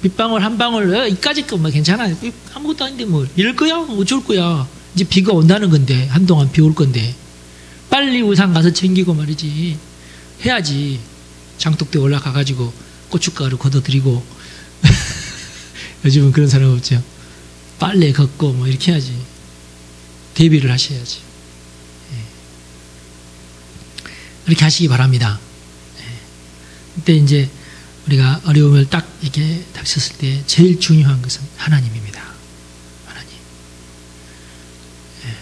S1: 빗방울 한 방울 이까짓 거 뭐 괜찮아. 아무것도 아닌데 뭐 이럴 거야? 어쩔 거야. 이제 비가 온다는 건데 한동안 비 올 건데 빨리 우산 가서 챙기고 말이지 해야지. 장독대 올라가가지고 고춧가루 걷어들이고 요즘은 그런 사람 없죠. 빨래 걷고 뭐 이렇게 해야지. 대비를 하셔야지. 예. 그렇게 하시기 바랍니다. 예. 그때 이제 우리가 어려움을 딱 이렇게 닥쳤을 때 제일 중요한 것은 하나님입니다. 하나님. 예.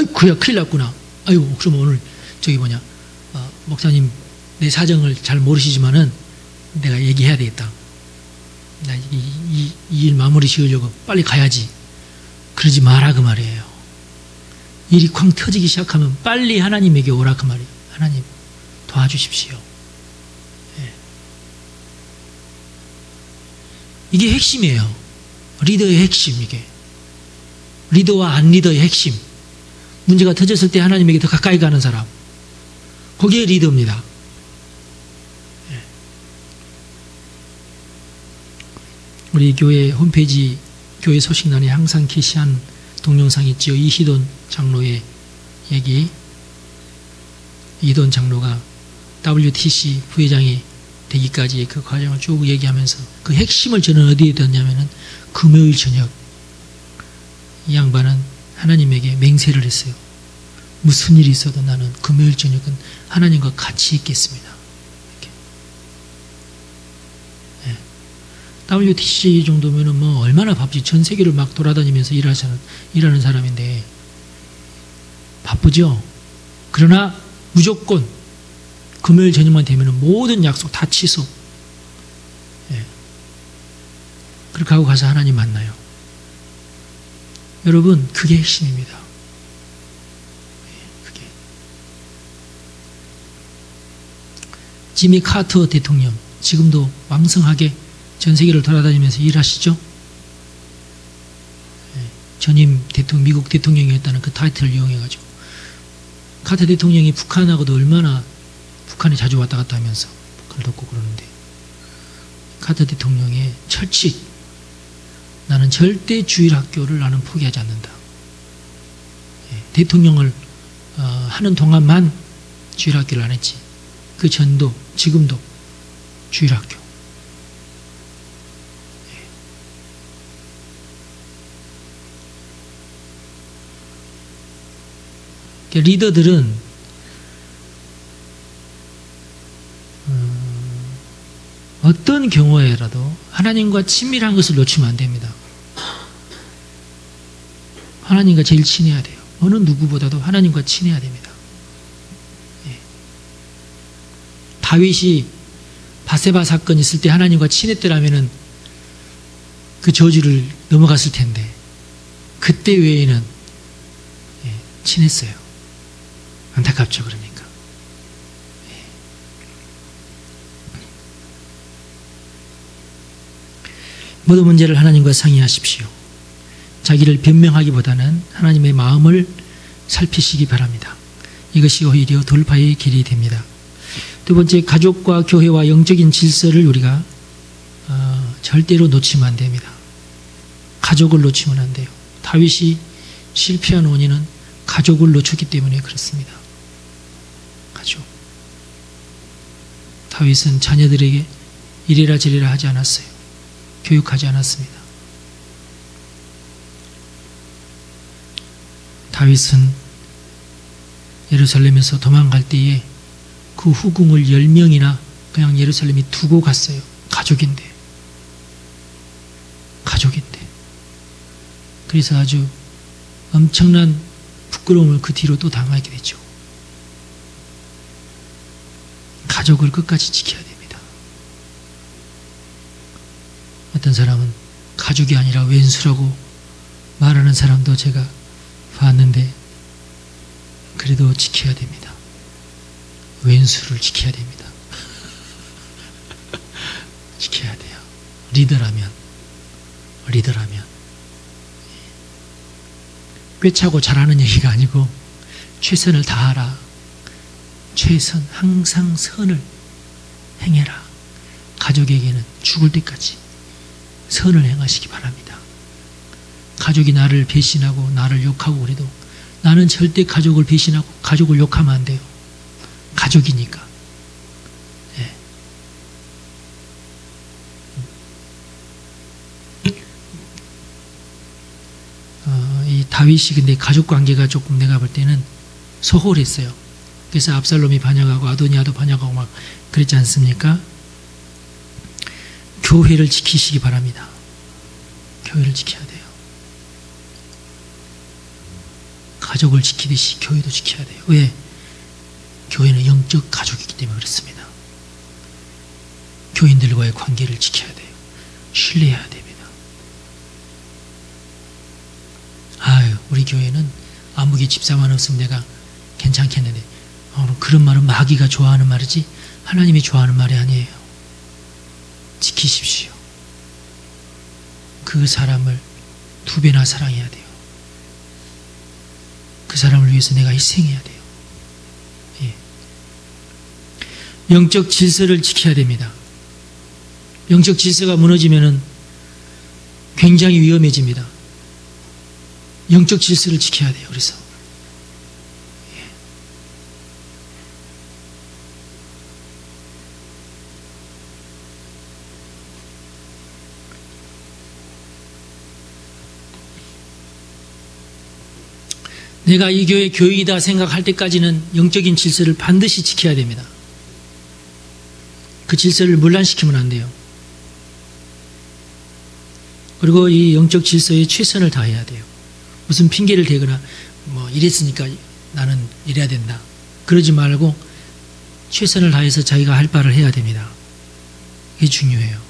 S1: 아이쿠야 큰일 났구나. 아이고 그럼 오늘 목사님 내 사정을 잘 모르시지만은 내가 얘기해야 되겠다. 나 이 일 마무리 지으려고 빨리 가야지. 그러지 마라 그 말이에요. 일이 쾅 터지기 시작하면 빨리 하나님에게 오라 그 말이에요. 하나님 도와주십시오. 예. 이게 핵심이에요. 리더의 핵심. 이게 리더와 안 리더의 핵심. 문제가 터졌을 때 하나님에게 더 가까이 가는 사람, 그게 리더입니다. 우리 교회 홈페이지 교회 소식란에 항상 게시한 동영상이 있지요. 이희돈 장로의 얘기. 이희돈 장로가 WTC 부회장이 되기까지의 그 과정을 쭉 얘기하면서 그 핵심을 저는 어디에 뒀냐면은 금요일 저녁 이 양반은 하나님에게 맹세를 했어요. 무슨 일이 있어도 나는 금요일 저녁은 하나님과 같이 있겠습니다. WTC 정도면은 뭐 얼마나 바쁘지. 전 세계를 막 돌아다니면서 일하는 사람인데 바쁘죠. 그러나 무조건 금요일 저녁만 되면은 모든 약속 다 취소. 예. 그렇게 하고 가서 하나님 만나요. 여러분, 그게 핵심입니다. 그게. 지미 카터 대통령, 지금도 왕성하게 전 세계를 돌아다니면서 일하시죠? 전임 대통령, 미국 대통령이었다는 그 타이틀을 이용해가지고. 카터 대통령이 북한하고도 얼마나 북한에 자주 왔다 갔다 하면서 북한을 돕고 그러는데, 카터 대통령의 철칙, 나는 절대 주일학교를 나는 포기하지 않는다. 대통령을 하는 동안만 주일학교를 안 했지. 그 전도, 지금도 주일학교. 리더들은 어떤 경우에라도 하나님과 친밀한 것을 놓치면 안 됩니다. 하나님과 제일 친해야 돼요. 어느 누구보다도 하나님과 친해야 됩니다. 다윗이 바세바 사건 있을 때 하나님과 친했더라면은 그 저주를 넘어갔을 텐데, 그때 외에는 친했어요. 안타깝죠, 그러니까. 모든 문제를 하나님과 상의하십시오. 자기를 변명하기보다는 하나님의 마음을 살피시기 바랍니다. 이것이 오히려 돌파의 길이 됩니다. 두 번째, 가족과 교회와 영적인 질서를 우리가 절대로 놓치면 안 됩니다. 가족을 놓치면 안 돼요. 다윗이 실패한 원인은 가족을 놓쳤기 때문에 그렇습니다. 가족. 다윗은 자녀들에게 이래라 저래라 하지 않았어요. 교육하지 않았습니다. 다윗은 예루살렘에서 도망갈 때에 그 후궁을 10명이나 그냥 예루살렘에 두고 갔어요. 가족인데. 그래서 아주 엄청난 부끄러움을 그 뒤로 또 당하게 되죠. 가족을 끝까지 지켜야 됩니다. 어떤 사람은 가족이 아니라 왼수라고 말하는 사람도 제가 봤는데, 그래도 지켜야 됩니다. 왼수를 지켜야 됩니다. 지켜야 돼요. 리더라면. 꿰차고 잘하는 얘기가 아니고 최선을 다하라. 최선, 항상 선을 행해라. 가족에게는 죽을 때까지 선을 행하시기 바랍니다. 가족이 나를 배신하고 나를 욕하고 그래도 나는 절대 가족을 배신하고 가족을 욕하면 안 돼요. 가족이니까. 이 다윗이 근데 가족 관계가 조금 내가 볼 때는 소홀했어요. 그래서 압살롬이 반역하고 아도니아도 반역하고 막 그랬지 않습니까? 교회를 지키시기 바랍니다. 교회를 지켜야 돼요. 가족을 지키듯이 교회도 지켜야 돼요. 왜? 교회는 영적 가족이기 때문에 그렇습니다. 교인들과의 관계를 지켜야 돼요. 신뢰해야 됩니다. 아유, 우리 교회는 아무개 집사만 없으면 내가 괜찮겠는데, 그런 말은 마귀가 좋아하는 말이지 하나님이 좋아하는 말이 아니에요. 지키십시오. 그 사람을 2배나 사랑해야 돼요. 그 사람을 위해서 내가 희생해야 돼요. 영적 질서를 지켜야 됩니다. 영적 질서가 무너지면은 굉장히 위험해집니다. 영적 질서를 지켜야 돼요. 그래서 내가 이 교회 교육이다 생각할 때까지는 영적인 질서를 반드시 지켜야 됩니다. 그 질서를 문란시키면 안 돼요. 그리고 이 영적 질서에 최선을 다해야 돼요. 무슨 핑계를 대거나 뭐 이랬으니까 나는 이래야 된다. 그러지 말고 최선을 다해서 자기가 할 바를 해야 됩니다. 이게 중요해요.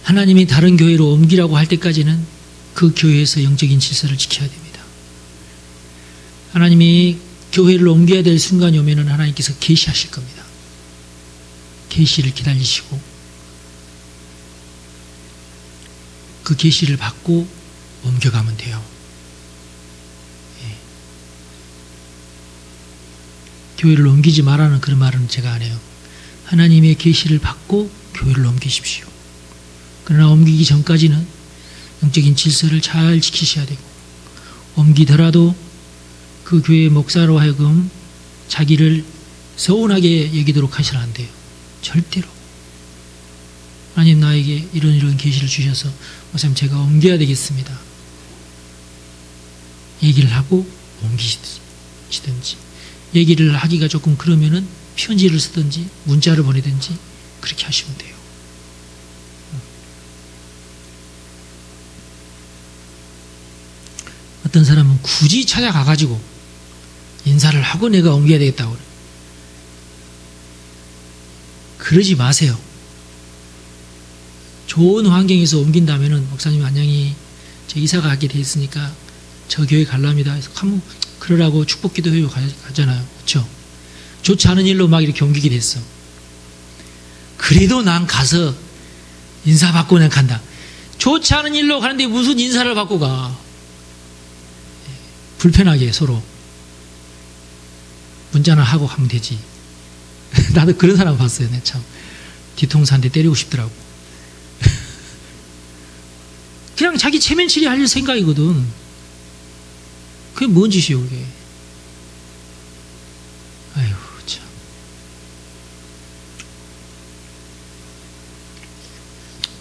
S1: 하나님이 다른 교회로 옮기라고 할 때까지는 그 교회에서 영적인 질서를 지켜야 됩니다. 하나님이 교회를 옮겨야 될 순간이 오면은 하나님께서 계시하실 겁니다. 계시를 기다리시고 그 계시를 받고 옮겨가면 돼요. 예. 교회를 옮기지 말라는 그런 말은 제가 안 해요. 하나님의 계시를 받고 교회를 옮기십시오. 그러나 옮기기 전까지는 영적인 질서를 잘 지키셔야 되고, 옮기더라도 그 교회의 목사로 하여금 자기를 서운하게 여기도록 하시면 안 돼요. 절대로. 하나님 나에게 이런 계시를 주셔서 목사님 제가 옮겨야 되겠습니다. 얘기를 하고 옮기시든지, 얘기를 하기가 조금 그러면은 편지를 쓰든지 문자를 보내든지 그렇게 하시면 돼요. 어떤 사람은 굳이 찾아가가지고 인사를 하고 내가 옮겨야 되겠다고 그래요. 그러지 마세요. 좋은 환경에서 옮긴다면은 목사님 안녕히 저 이사가 가게 돼 있으니까 저 교회 갈랍니다. 해서 한번 그러라고 축복기도 회요 가잖아요. 그렇죠? 좋지 않은 일로 막 이렇게 옮기게 됐어. 그래도 난 가서 인사 받고 그냥 간다. 좋지 않은 일로 가는데 무슨 인사를 받고 가. 불편하게 서로 문자나 하고 하면 되지. 나도 그런 사람 봤어요. 내 참 뒤통수 한 대 때리고 싶더라고. 그냥 자기 체면치리 할 생각이거든. 그게 뭔 짓이요 그게. 아이고 참.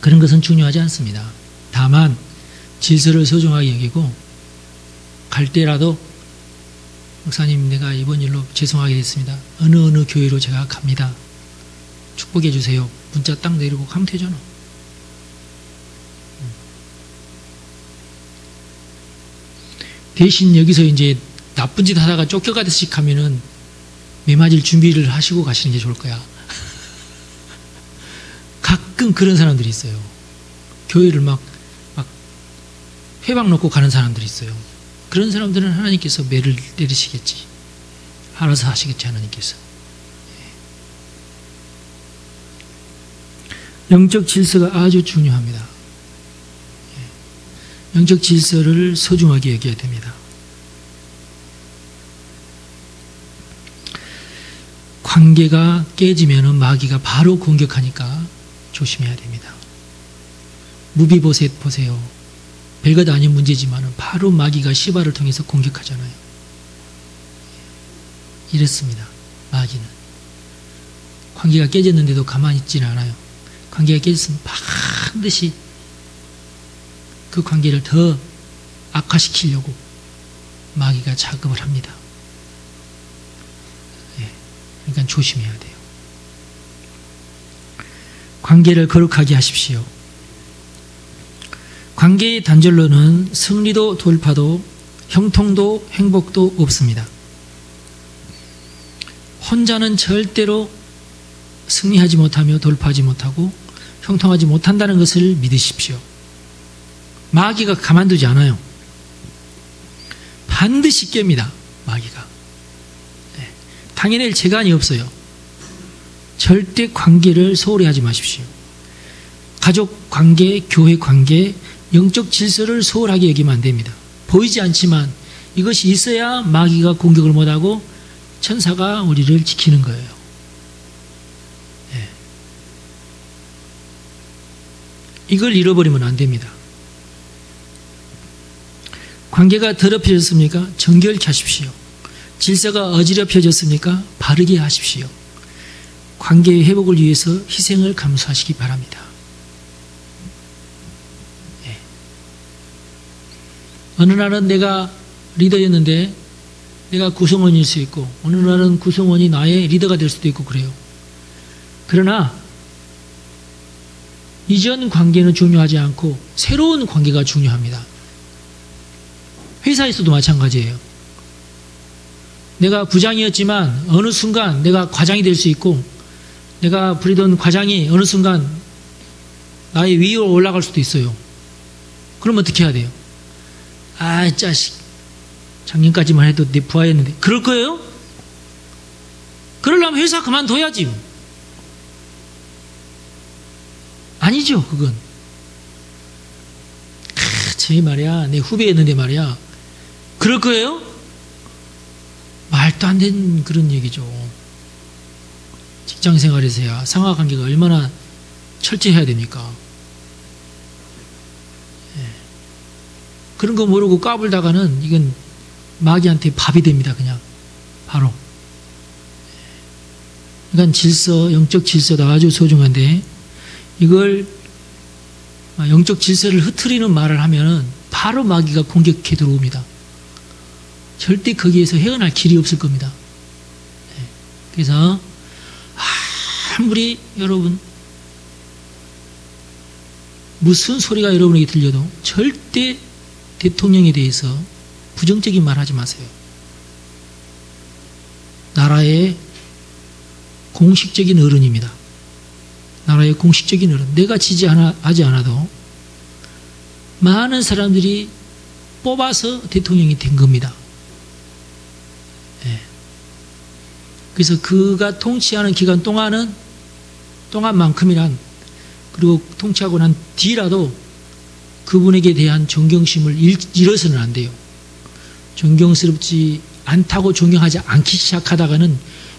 S1: 그런 것은 중요하지 않습니다. 다만 질서를 소중하게 여기고, 갈 때라도 목사님 내가 이번 일로 죄송하게 됐습니다. 어느 교회로 제가 갑니다. 축복해 주세요. 문자 딱 내리고 가면 되잖아. 대신 여기서 이제 나쁜 짓 하다가 쫓겨가듯이 가면은 매 맞을 준비를 하시고 가시는 게 좋을 거야. 가끔 그런 사람들이 있어요. 교회를 막 회방 놓고 가는 사람들이 있어요. 그런 사람들은 하나님께서 매를 때리시겠지. 알아서 하시겠지, 하나님께서. 영적 질서가 아주 중요합니다. 영적 질서를 소중하게 여겨야 됩니다. 관계가 깨지면 마귀가 바로 공격하니까 조심해야 됩니다. 무비보셋 보세요. 별것 아닌 문제지만 바로 마귀가 시바를 통해서 공격하잖아요. 이렇습니다. 마귀는. 관계가 깨졌는데도 가만히 있지는 않아요. 관계가 깨졌으면 반드시 그 관계를 더 악화시키려고 마귀가 작업을 합니다. 그러니까 조심해야 돼요. 관계를 거룩하게 하십시오. 관계의 단절로는 승리도 돌파도 형통도 행복도 없습니다. 혼자는 절대로 승리하지 못하며 돌파하지 못하고 형통하지 못한다는 것을 믿으십시오. 마귀가 가만두지 않아요. 반드시 깹니다. 마귀가. 당해낼 재간이 없어요. 절대 관계를 소홀히 하지 마십시오. 가족 관계, 교회 관계, 영적 질서를 소홀하게 여기면 안 됩니다. 보이지 않지만 이것이 있어야 마귀가 공격을 못하고 천사가 우리를 지키는 거예요. 이걸 잃어버리면 안 됩니다. 관계가 더럽혀졌습니까? 정결케 하십시오. 질서가 어지럽혀졌습니까? 바르게 하십시오. 관계의 회복을 위해서 희생을 감수하시기 바랍니다. 어느 날은 내가 리더였는데 내가 구성원일 수 있고, 어느 날은 구성원이 나의 리더가 될 수도 있고 그래요. 그러나 이전 관계는 중요하지 않고 새로운 관계가 중요합니다. 회사에서도 마찬가지예요. 내가 부장이었지만 어느 순간 내가 과장이 될 수 있고, 내가 부리던 과장이 어느 순간 나의 위로 올라갈 수도 있어요. 그럼 어떻게 해야 돼요? 아, 자식. 작년까지만 해도 내 부하였는데. 그럴 거예요? 그러려면 회사 그만둬야지. 아니죠, 그건. 제 말이야. 내 후배였는데 말이야. 그럴 거예요? 말도 안 되는 그런 얘기죠. 직장 생활에서야 상하관계가 얼마나 철저해야 됩니까? 예. 그런 거 모르고 까불다가는 이건 마귀한테 밥이 됩니다. 그냥 바로. 그러니까 질서, 영적 질서도 아주 소중한데 이걸 영적 질서를 흐트리는 말을 하면은 바로 마귀가 공격해 들어옵니다. 절대 거기에서 헤어날 길이 없을 겁니다. 예. 그래서 아무리 여러분 무슨 소리가 여러분에게 들려도 절대 대통령에 대해서 부정적인 말 하지 마세요. 나라의 공식적인 어른입니다. 나라의 공식적인 어른. 내가 지지하지 않아도 많은 사람들이 뽑아서 대통령이 된 겁니다. 예. 그래서 그가 통치하는 기간 동안만큼이란 그리고 통치하고 난 뒤라도 그분에게 대한 존경심을 잃어서는 안 돼요. 존경스럽지 않다고 존경하지 않기 시작하다가는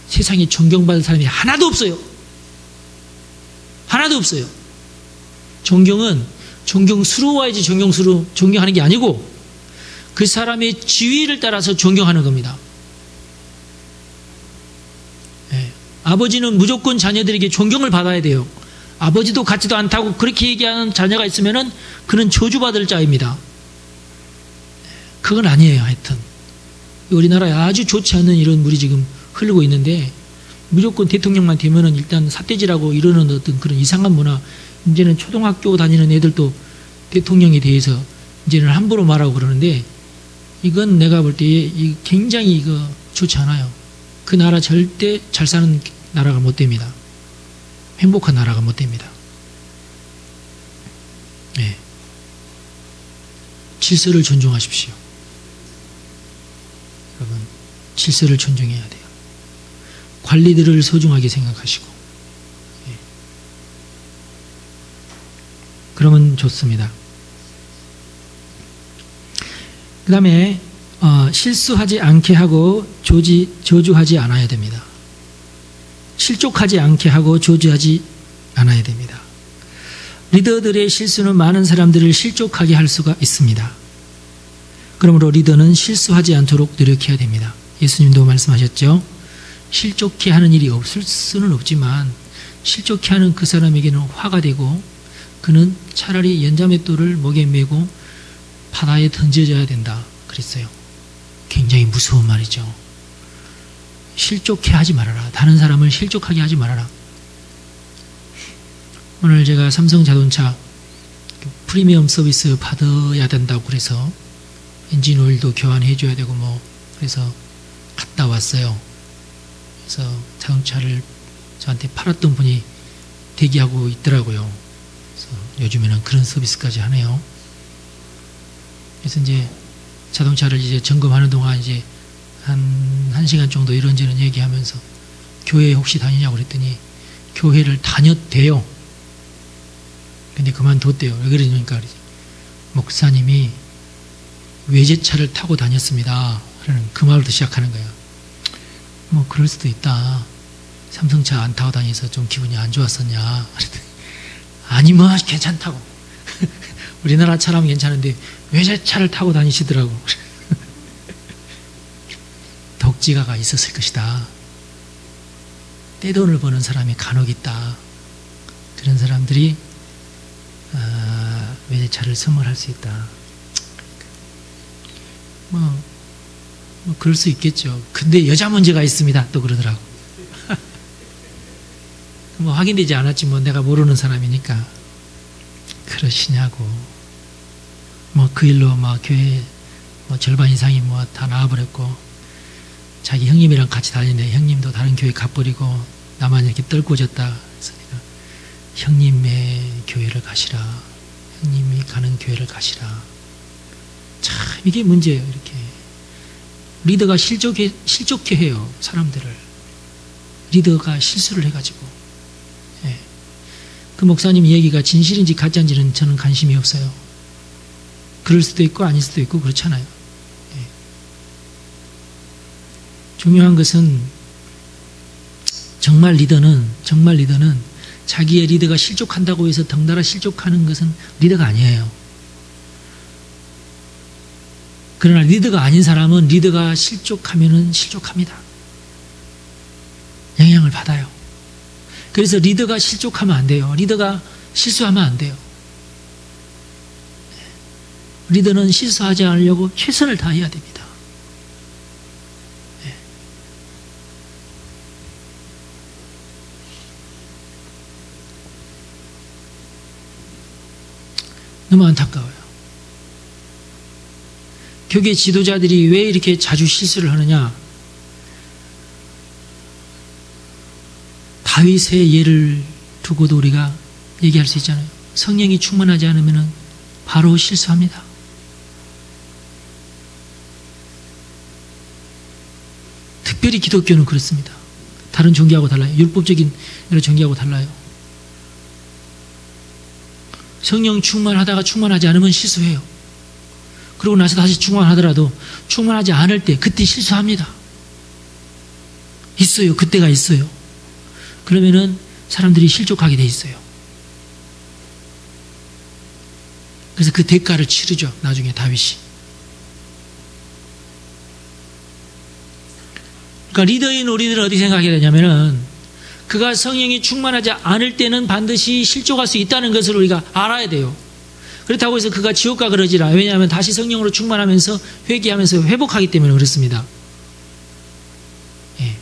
S1: 세상에 존경받을 사람이 하나도 없어요. 하나도 없어요. 존경은 존경스러워야지 존경하는 게 아니고 그 사람의 지위를 따라서 존경하는 겁니다. 예. 아버지는 무조건 자녀들에게 존경을 받아야 돼요. 아버지도 같지도 않다고 그렇게 얘기하는 자녀가 있으면은 그는 저주받을 자입니다. 그건 아니에요. 하여튼 우리나라에 아주 좋지 않은 이런 물이 지금 흐르고 있는데 무조건 대통령만 되면은 일단 삿대질하고 이러는 어떤 그런 이상한 문화. 이제는 초등학교 다니는 애들도 대통령에 대해서 이제는 함부로 말하고 그러는데 이건 내가 볼 때 굉장히 이거 좋지 않아요. 그 나라 절대 잘 사는 나라가 못 됩니다. 행복한 나라가 못 됩니다. 네. 질서를 존중하십시오. 여러분, 질서를 존중해야 돼요. 관리들을 소중하게 생각하시고. 네. 그러면 좋습니다. 그 다음에 실수하지 않게 하고 저주하지 않아야 됩니다. 실족하지 않게 하고 저주하지 않아야 됩니다. 리더들의 실수는 많은 사람들을 실족하게 할 수가 있습니다. 그러므로 리더는 실수하지 않도록 노력해야 됩니다. 예수님도 말씀하셨죠. 실족해 하는 일이 없을 수는 없지만 실족해 하는 그 사람에게는 화가 되고 그는 차라리 연자맷돌을 목에 메고 바다에 던져져야 된다 그랬어요. 굉장히 무서운 말이죠. 실족해 하지 말아라. 다른 사람을 실족하게 하지 말아라. 오늘 제가 삼성자동차 프리미엄 서비스 받아야 된다고 그래서 엔진 오일도 교환해 줘야 되고 그래서 갔다 왔어요. 그래서 자동차를 저한테 팔았던 분이 대기하고 있더라고요. 그래서 요즘에는 그런 서비스까지 하네요. 그래서 이제 자동차를 이제 점검하는 동안 이제 한 시간 정도 이런저런 얘기하면서 교회 혹시 다니냐고 그랬더니 교회를 다녔대요. 근데 그만뒀대요. 왜 그러니까 목사님이 외제차를 타고 다녔습니다. 그러는 그 말부터 시작하는 거예요. 그럴 수도 있다. 삼성차 안 타고 다니서 좀 기분이 안 좋았었냐. 아니 괜찮다고. 우리나라 차라면 괜찮은데 외제차를 타고 다니시더라고. 덕지가가 있었을 것이다. 떼돈을 버는 사람이 간혹 있다. 그런 사람들이 외제차를 선물할 수 있다. 그럴 수 있겠죠. 근데 여자 문제가 있습니다. 또 그러더라고. 확인되지 않았지 내가 모르는 사람이니까. 그러시냐고. 그 일로 교회 절반 이상이 다 나와버렸고 자기 형님이랑 같이 다니는데 형님도 다른 교회 가버리고 나만 이렇게 떨궈졌다. 그래서 내가 형님의 교회를 가시라. 형님이 가는 교회를 가시라. 참 이게 문제예요. 이렇게 리더가 실족해 해요. 사람들을. 리더가 실수를 해가지고. 예. 그 목사님 얘기가 진실인지 가짜인지는 저는 관심이 없어요. 그럴 수도 있고 아닐 수도 있고 그렇잖아요. 예. 중요한 것은 정말 리더는 자기의 리더가 실족한다고 해서 덩달아 실족하는 것은 리더가 아니에요. 그러나 리더가 아닌 사람은 리더가 실족하면은 실족합니다. 영향을 받아요. 그래서 리더가 실족하면 안 돼요. 리더가 실수하면 안 돼요. 리더는 실수하지 않으려고 최선을 다해야 됩니다. 너무 안타까워요. 교계 지도자들이 왜 이렇게 자주 실수를 하느냐? 다윗의 예를 두고도 우리가 얘기할 수 있잖아요. 성령이 충만하지 않으면 바로 실수합니다. 특별히 기독교는 그렇습니다. 다른 종교하고 달라요. 율법적인 여러 종교하고 달라요. 성령 충만하다가 충만하지 않으면 실수해요. 그러고 나서 다시 충만하더라도 충만하지 않을 때 그때 실수합니다. 있어요. 그때가 있어요. 그러면은 사람들이 실족하게 돼 있어요. 그래서 그 대가를 치르죠. 나중에 다윗이. 그러니까 리더인 우리들은 어떻게 생각해야 되냐면은 그가 성령이 충만하지 않을 때는 반드시 실족할 수 있다는 것을 우리가 알아야 돼요. 그렇다고 해서 그가 지옥 가 그러지라. 왜냐하면 다시 성령으로 충만하면서 회개하면서 회복하기 때문에 그렇습니다. 예.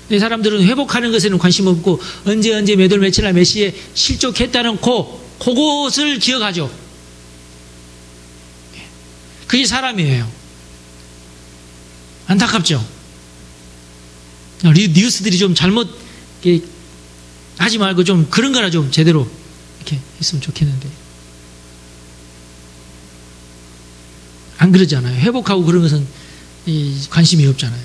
S1: 근데 사람들은 회복하는 것에는 관심 없고 언제 몇 월 며칠 날 몇 시에 실족했다는 그것을 기억하죠. 예. 그게 사람이에요. 안타깝죠. 뉴스들이 좀 잘못 하지 말고 좀 그런 거나 좀 제대로 이렇게 했으면 좋겠는데 안 그러잖아요. 회복하고 그런 것은 관심이 없잖아요.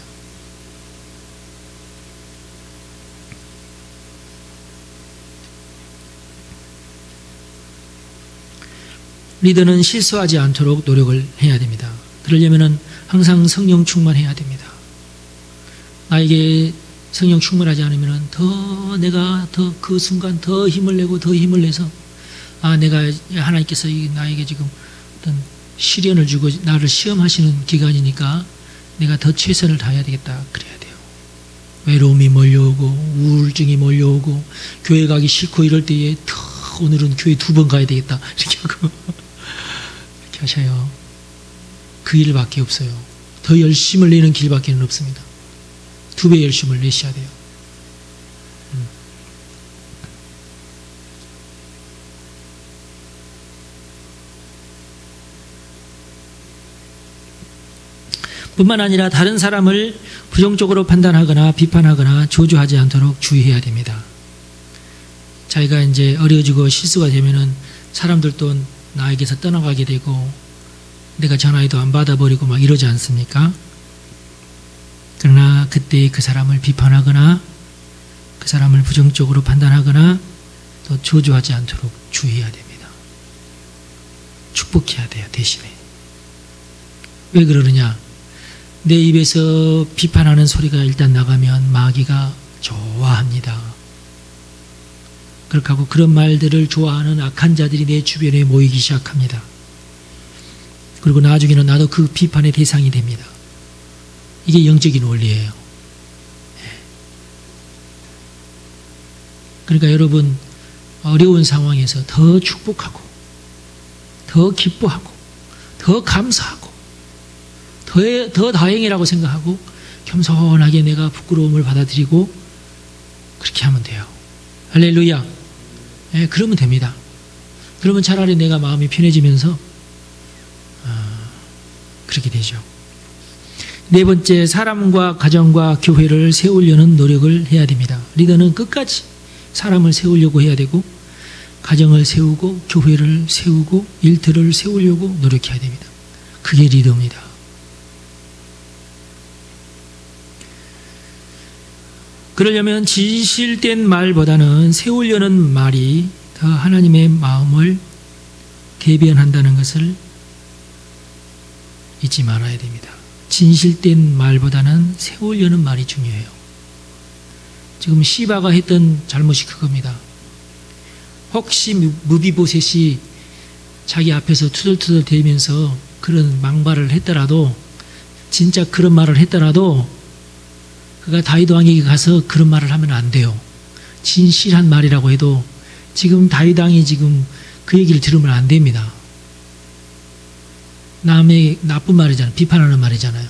S1: 리더는 실수하지 않도록 노력을 해야 됩니다. 그러려면 항상 성령 충만해야 됩니다. 나에게 성령 충만하지 않으면 내가 그 순간 더 힘을 내고 더 힘을 내서 내가 하나님께서 나에게 지금 어떤 시련을 주고 나를 시험하시는 기간이니까 내가 더 최선을 다해야 되겠다. 그래야 돼요. 외로움이 몰려오고 우울증이 몰려오고 교회 가기 싫고 이럴 때에 오늘은 교회 2번 가야 되겠다. 이렇게 하고 이렇게 하셔요. 그 일밖에 없어요. 더 열심을 내는 길밖에 없습니다. 2배 열심을 내셔야 돼요. 뿐만 아니라 다른 사람을 부정적으로 판단하거나 비판하거나 조주하지 않도록 주의해야 됩니다. 자기가 이제 어려지고 실수가 되면은 사람들도 나에게서 떠나가게 되고 내가 전화해도 안 받아버리고 막 이러지 않습니까? 그러나 그때 그 사람을 비판하거나 그 사람을 부정적으로 판단하거나 또 조주하지 않도록 주의해야 됩니다. 축복해야 돼요. 대신에. 왜 그러느냐? 내 입에서 비판하는 소리가 일단 나가면 마귀가 좋아합니다. 그렇게 하고 그런 말들을 좋아하는 악한 자들이 내 주변에 모이기 시작합니다. 그리고 나중에는 나도 그 비판의 대상이 됩니다. 이게 영적인 원리예요. 그러니까 여러분 어려운 상황에서 더 축복하고 더 기뻐하고 더 감사하고 더 다행이라고 생각하고 겸손하게 내가 부끄러움을 받아들이고 그렇게 하면 돼요. 할렐루야. 그러면 됩니다. 그러면 차라리 내가 마음이 편해지면서 그렇게 되죠. 네 번째, 사람과 가정과 교회를 세우려는 노력을 해야 됩니다. 리더는 끝까지 사람을 세우려고 해야 되고 가정을 세우고 교회를 세우고 일터를 세우려고 노력해야 됩니다. 그게 리더입니다. 그러려면 진실된 말보다는 세우려는 말이 더 하나님의 마음을 대변한다는 것을 잊지 말아야 됩니다. 진실된 말보다는 세우려는 말이 중요해요. 지금 시바가 했던 잘못이 그겁니다. 혹시 무비보셋이 자기 앞에서 투덜투덜 대면서 그런 망발을 했더라도, 진짜 그런 말을 했더라도 그가 다윗 왕에게 가서 그런 말을 하면 안 돼요. 진실한 말이라고 해도 지금 다윗 왕이 지금 그 얘기를 들으면 안 됩니다. 남의 나쁜 말이잖아요. 비판하는 말이잖아요.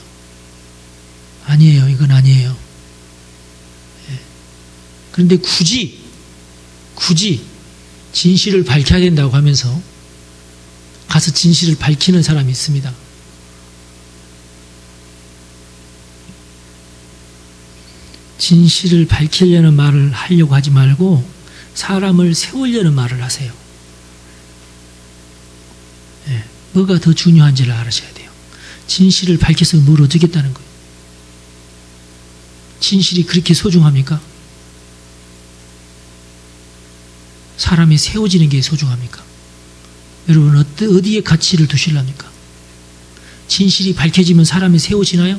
S1: 아니에요. 이건 아니에요. 그런데 굳이 진실을 밝혀야 된다고 하면서 가서 진실을 밝히는 사람이 있습니다. 진실을 밝히려는 말을 하려고 하지 말고 사람을 세우려는 말을 하세요. 뭐가 더 중요한지를 알아셔야 돼요. 진실을 밝혀서 뭘 얻겠다는 거예요. 진실이 그렇게 소중합니까? 사람이 세워지는 게 소중합니까? 여러분 어디에 가치를 두실랍니까? 진실이 밝혀지면 사람이 세워지나요?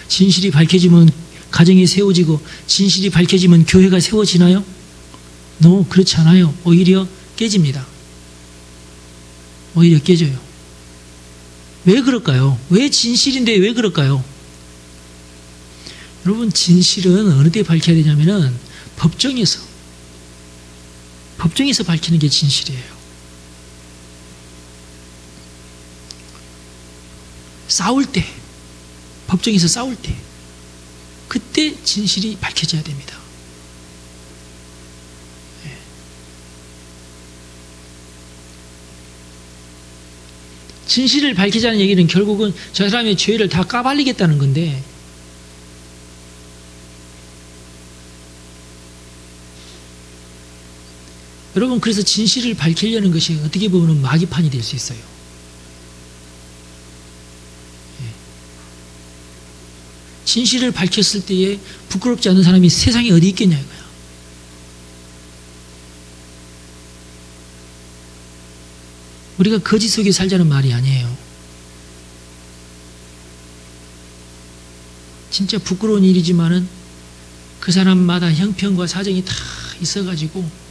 S1: 진실이 밝혀지면 가정이 세워지고 진실이 밝혀지면 교회가 세워지나요? 그렇지 않아요. 오히려 깨집니다. 오히려 깨져요. 왜 그럴까요? 왜 진실인데 왜 그럴까요? 여러분 진실은 어느 때 밝혀야 되냐면은 법정에서 밝히는 게 진실이에요. 싸울 때, 법정에서 싸울 때, 그때 진실이 밝혀져야 됩니다. 진실을 밝히자는 얘기는 결국은 저 사람의 죄를 다 까발리겠다는 건데, 여러분 그래서 진실을 밝히려는 것이 어떻게 보면 마귀판이 될 수 있어요. 진실을 밝혔을 때에 부끄럽지 않은 사람이 세상에 어디 있겠냐 이거야. 우리가 거짓 속에 살자는 말이 아니에요. 진짜 부끄러운 일이지만은 그 사람마다 형편과 사정이 다 있어가지고,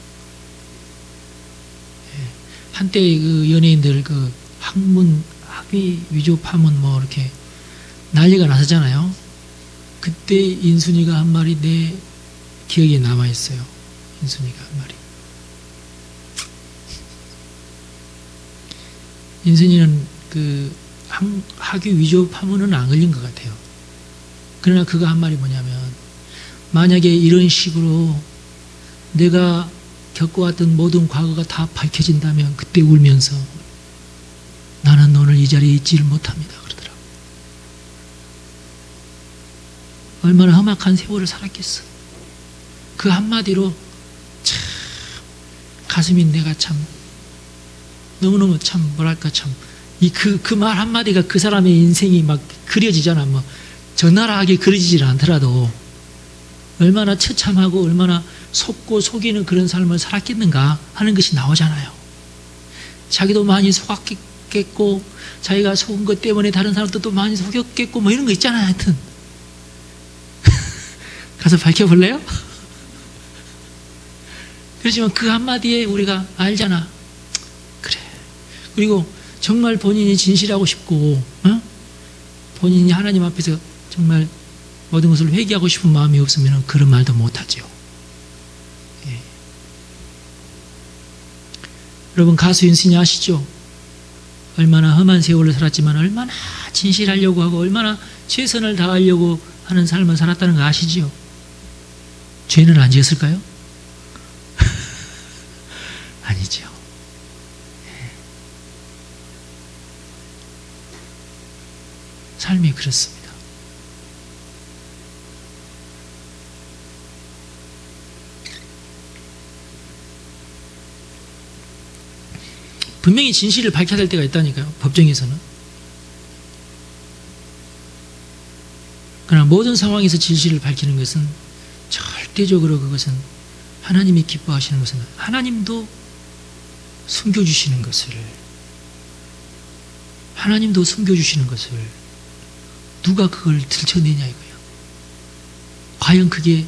S1: 한때 그 연예인들 그 학위 위조 파문 뭐 이렇게 난리가 났었잖아요. 그때 인순이가 한 말이 내 기억에 남아있어요. 인순이가 한 말이. 인순이는 그 학위 위조 파문은 안 걸린 것 같아요. 그러나 그가 한 말이 뭐냐면, 만약에 이런 식으로 내가 겪어왔던 모든 과거가 다 밝혀진다면 그때 울면서 나는 오늘 이 자리에 있지를 못합니다 그러더라고요. 얼마나 험악한 세월을 살았겠어. 그 한마디로 참 가슴이 내가 참 너무너무 참 뭐랄까 참 그 말 한마디가 그 사람의 인생이 막 그려지잖아. 뭐 적나라하게 그려지질 않더라도 얼마나 처참하고 얼마나 속고 속이는 그런 삶을 살았겠는가 하는 것이 나오잖아요. 자기도 많이 속았겠고 자기가 속은 것 때문에 다른 사람들도 많이 속였겠고 뭐 이런 거 있잖아요. 하여튼 가서 밝혀볼래요? 그렇지만 그 한마디에 우리가 알잖아. 그래. 그리고 정말 본인이 진실하고 싶고 본인이 하나님 앞에서 정말 모든 것을 회개하고 싶은 마음이 없으면 그런 말도 못하죠. 여러분 가수 윤신이 아시죠? 얼마나 험한 세월을 살았지만 얼마나 진실하려고 하고 얼마나 최선을 다하려고 하는 삶을 살았다는 거 아시죠? 죄는 안 지었을까요? 아니죠. 삶이 그렇습니다. 분명히 진실을 밝혀야 될 때가 있다니까요. 법정에서는. 그러나 모든 상황에서 진실을 밝히는 것은 절대적으로 그것은 하나님이 기뻐하시는 것은 하나님도 숨겨주시는 것을 누가 그걸 들춰내냐 이거예요. 과연 그게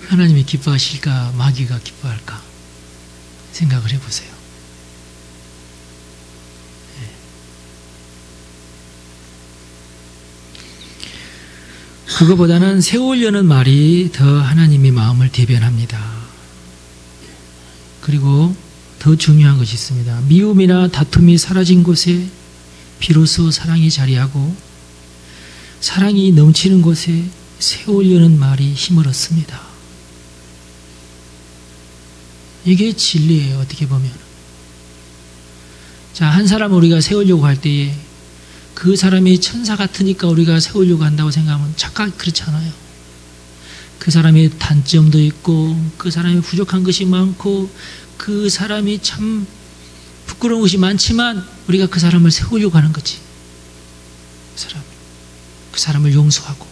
S1: 하나님이 기뻐하실까 마귀가 기뻐할까 생각을 해보세요. 그거보다는 세우려는 말이 더 하나님의 마음을 대변합니다. 그리고 더 중요한 것이 있습니다. 미움이나 다툼이 사라진 곳에 비로소 사랑이 자리하고 사랑이 넘치는 곳에 세우려는 말이 힘을 얻습니다. 이게 진리예요. 어떻게 보면. 자, 한 사람을 우리가 세우려고 할 때에 그 사람이 천사 같으니까 우리가 세우려고 한다고 생각하면 착각 그렇지 않아요. 그 사람의 단점도 있고 그 사람이 부족한 것이 많고 그 사람이 참 부끄러운 것이 많지만 우리가 그 사람을 세우려고 하는 거지. 그 사람을 용서하고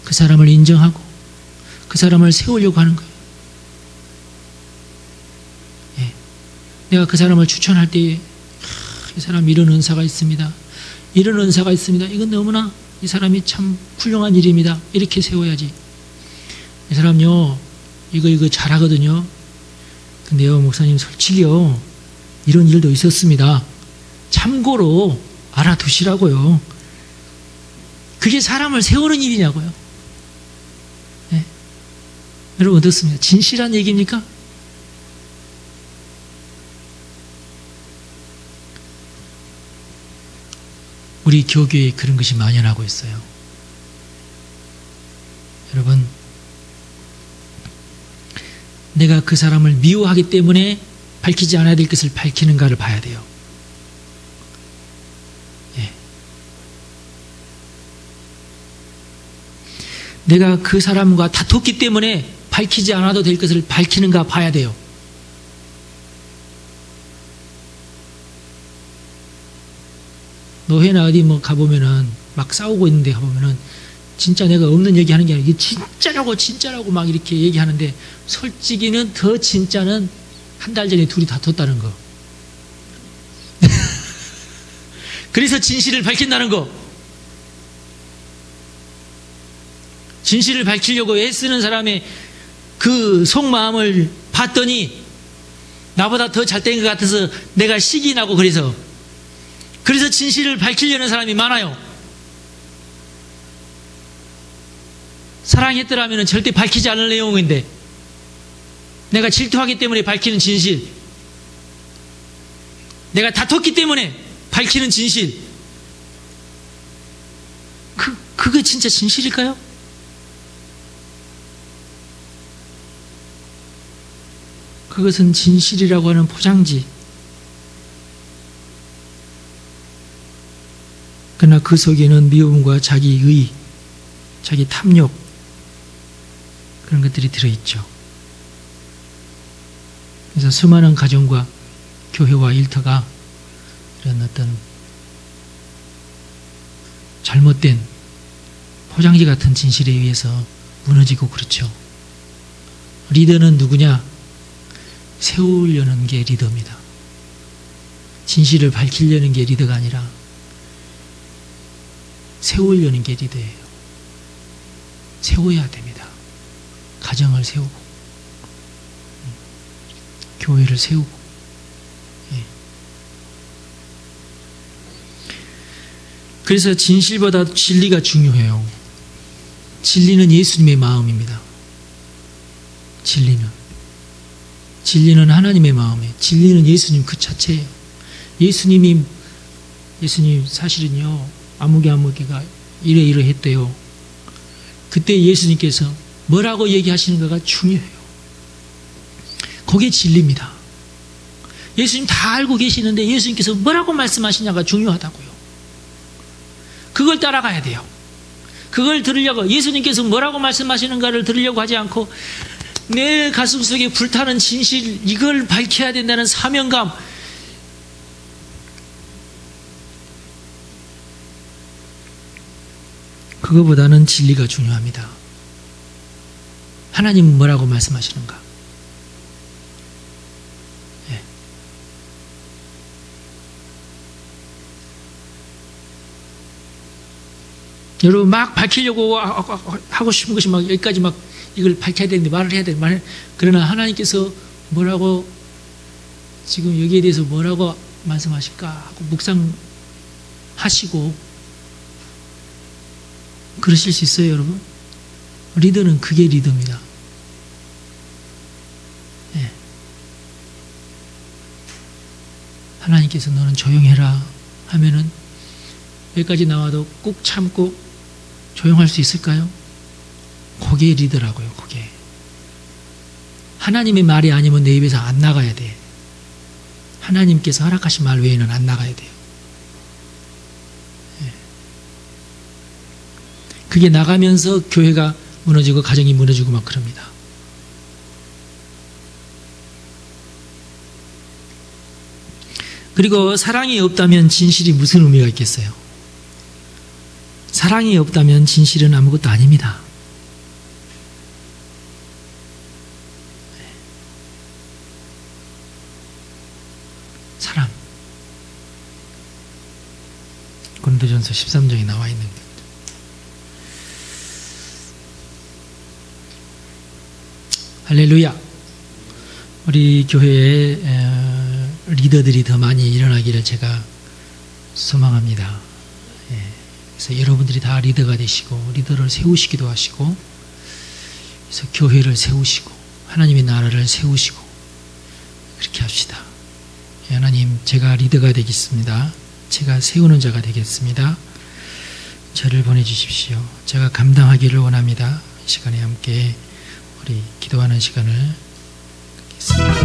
S1: 그 사람을 인정하고 그 사람을 세우려고 하는 거예요. 예. 내가 그 사람을 추천할 때에 이 사람 이런 은사가 있습니다. 이런 은사가 있습니다. 이건 너무나 이 사람이 참 훌륭한 일입니다. 이렇게 세워야지. 이 사람요 이거 잘하거든요. 근데요 목사님 솔직히요 이런 일도 있었습니다. 참고로 알아두시라고요. 그게 사람을 세우는 일이냐고요. 네. 여러분 어떻습니까? 진실한 얘기입니까? 우리 교교에 그런 것이 만연하고 있어요. 여러분, 내가 그 사람을 미워하기 때문에 밝히지 않아야 될 것을 밝히는가를 봐야 돼요. 예. 내가 그 사람과 다퉜기 때문에 밝히지 않아도 될 것을 밝히는가 봐야 돼요. 노회나 어디 뭐 가보면은 막 싸우고 있는데 가보면은 진짜 내가 없는 얘기 하는 게 아니라 이게 진짜라고 막 이렇게 얘기하는데 솔직히는 더 진짜는 한 달 전에 둘이 다퉜다는 거. 그래서 진실을 밝힌다는 거. 진실을 밝히려고 애쓰는 사람의 그 속마음을 봤더니 나보다 더 잘된 것 같아서 내가 식이 나고 그래서 진실을 밝히려는 사람이 많아요. 사랑했더라면 절대 밝히지 않을 내용인데 내가 질투하기 때문에 밝히는 진실, 내가 다퉜기 때문에 밝히는 진실, 그게 진짜 진실일까요? 그것은 진실이라고 하는 포장지. 그러나 그 속에는 미움과 자기의, 자기 탐욕, 그런 것들이 들어있죠. 그래서 수많은 가정과 교회와 일터가 이런 어떤 잘못된 포장지 같은 진실에 의해서 무너지고 그렇죠. 리더는 누구냐? 세우려는 게 리더입니다. 진실을 밝히려는 게 리더가 아니라 세우려는 게 리더예요. 세워야 됩니다. 가정을 세우고 교회를 세우고. 예. 그래서 진실보다 진리가 중요해요. 진리는 예수님의 마음입니다. 진리는 하나님의 마음이에요. 진리는 예수님 그 자체예요. 예수님 사실은요 아무개가 이래 했대요. 그때 예수님께서 뭐라고 얘기하시는가가 중요해요. 그게 진리입니다. 예수님 다 알고 계시는데 예수님께서 뭐라고 말씀하시냐가 중요하다고요. 그걸 따라가야 돼요. 그걸 들으려고 예수님께서 뭐라고 말씀하시는가를 들으려고 하지 않고 내 가슴속에 불타는 진실, 이걸 밝혀야 된다는 사명감, 그거보다는 진리가 중요합니다. 하나님은 뭐라고 말씀하시는가? 예. 여러분 막 밝히려고 하고 싶은 것이 막 여기까지 막 이걸 밝혀야 되는데 말을 해야 되는데 그러나 하나님께서 뭐라고 지금 여기에 대해서 뭐라고 말씀하실까 하고 묵상하시고 그러실 수 있어요, 여러분? 리더는 그게 리더입니다. 예. 하나님께서 너는 조용해라 하면은 여기까지 나와도 꾹 참고 조용할 수 있을까요? 그게 리더라고요, 그게. 하나님의 말이 아니면 내 입에서 안 나가야 돼. 하나님께서 허락하신 말 외에는 안 나가야 돼요. 그게 나가면서 교회가 무너지고 가정이 무너지고 막 그럽니다. 그리고 사랑이 없다면 진실이 무슨 의미가 있겠어요? 사랑이 없다면 진실은 아무것도 아닙니다. 사랑. 고린도전서 13장에 나와 있는 것. 할렐루야. 우리 교회에 리더들이 더 많이 일어나기를 제가 소망합니다. 그래서 여러분들이 다 리더가 되시고 리더를 세우시기도 하시고 그래서 교회를 세우시고 하나님의 나라를 세우시고 그렇게 합시다. 하나님, 제가 리더가 되겠습니다. 제가 세우는 자가 되겠습니다. 저를 보내주십시오. 제가 감당하기를 원합니다. 이 시간에 함께 우리 기도하는 시간을 갖겠습니다.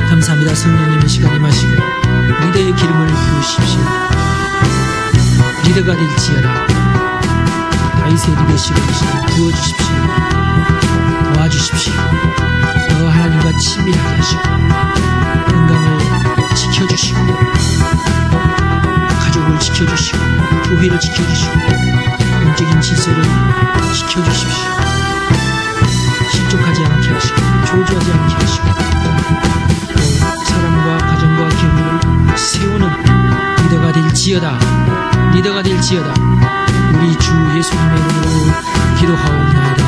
S1: 감사합니다. 성령님의 시간 임하시고 리더의 기름을 부으십시오. 리더가 될지어다. 다윗의 리더십을 부어주십시오. 도와주십시오. 더 하나님과 친밀하게 하시고 건강을 지켜주시고 가족을 지켜주시고 교회를 지켜주시고 영적인 질서를 지켜주십시오. 실족하지 않게 하시고 조주하지 않게 하시고 사람과 가정과 교회를 세우는 리더가 될지어다. 리더가 될지어다. 우리 주 예수님의 이름으로 기도하옵나이다.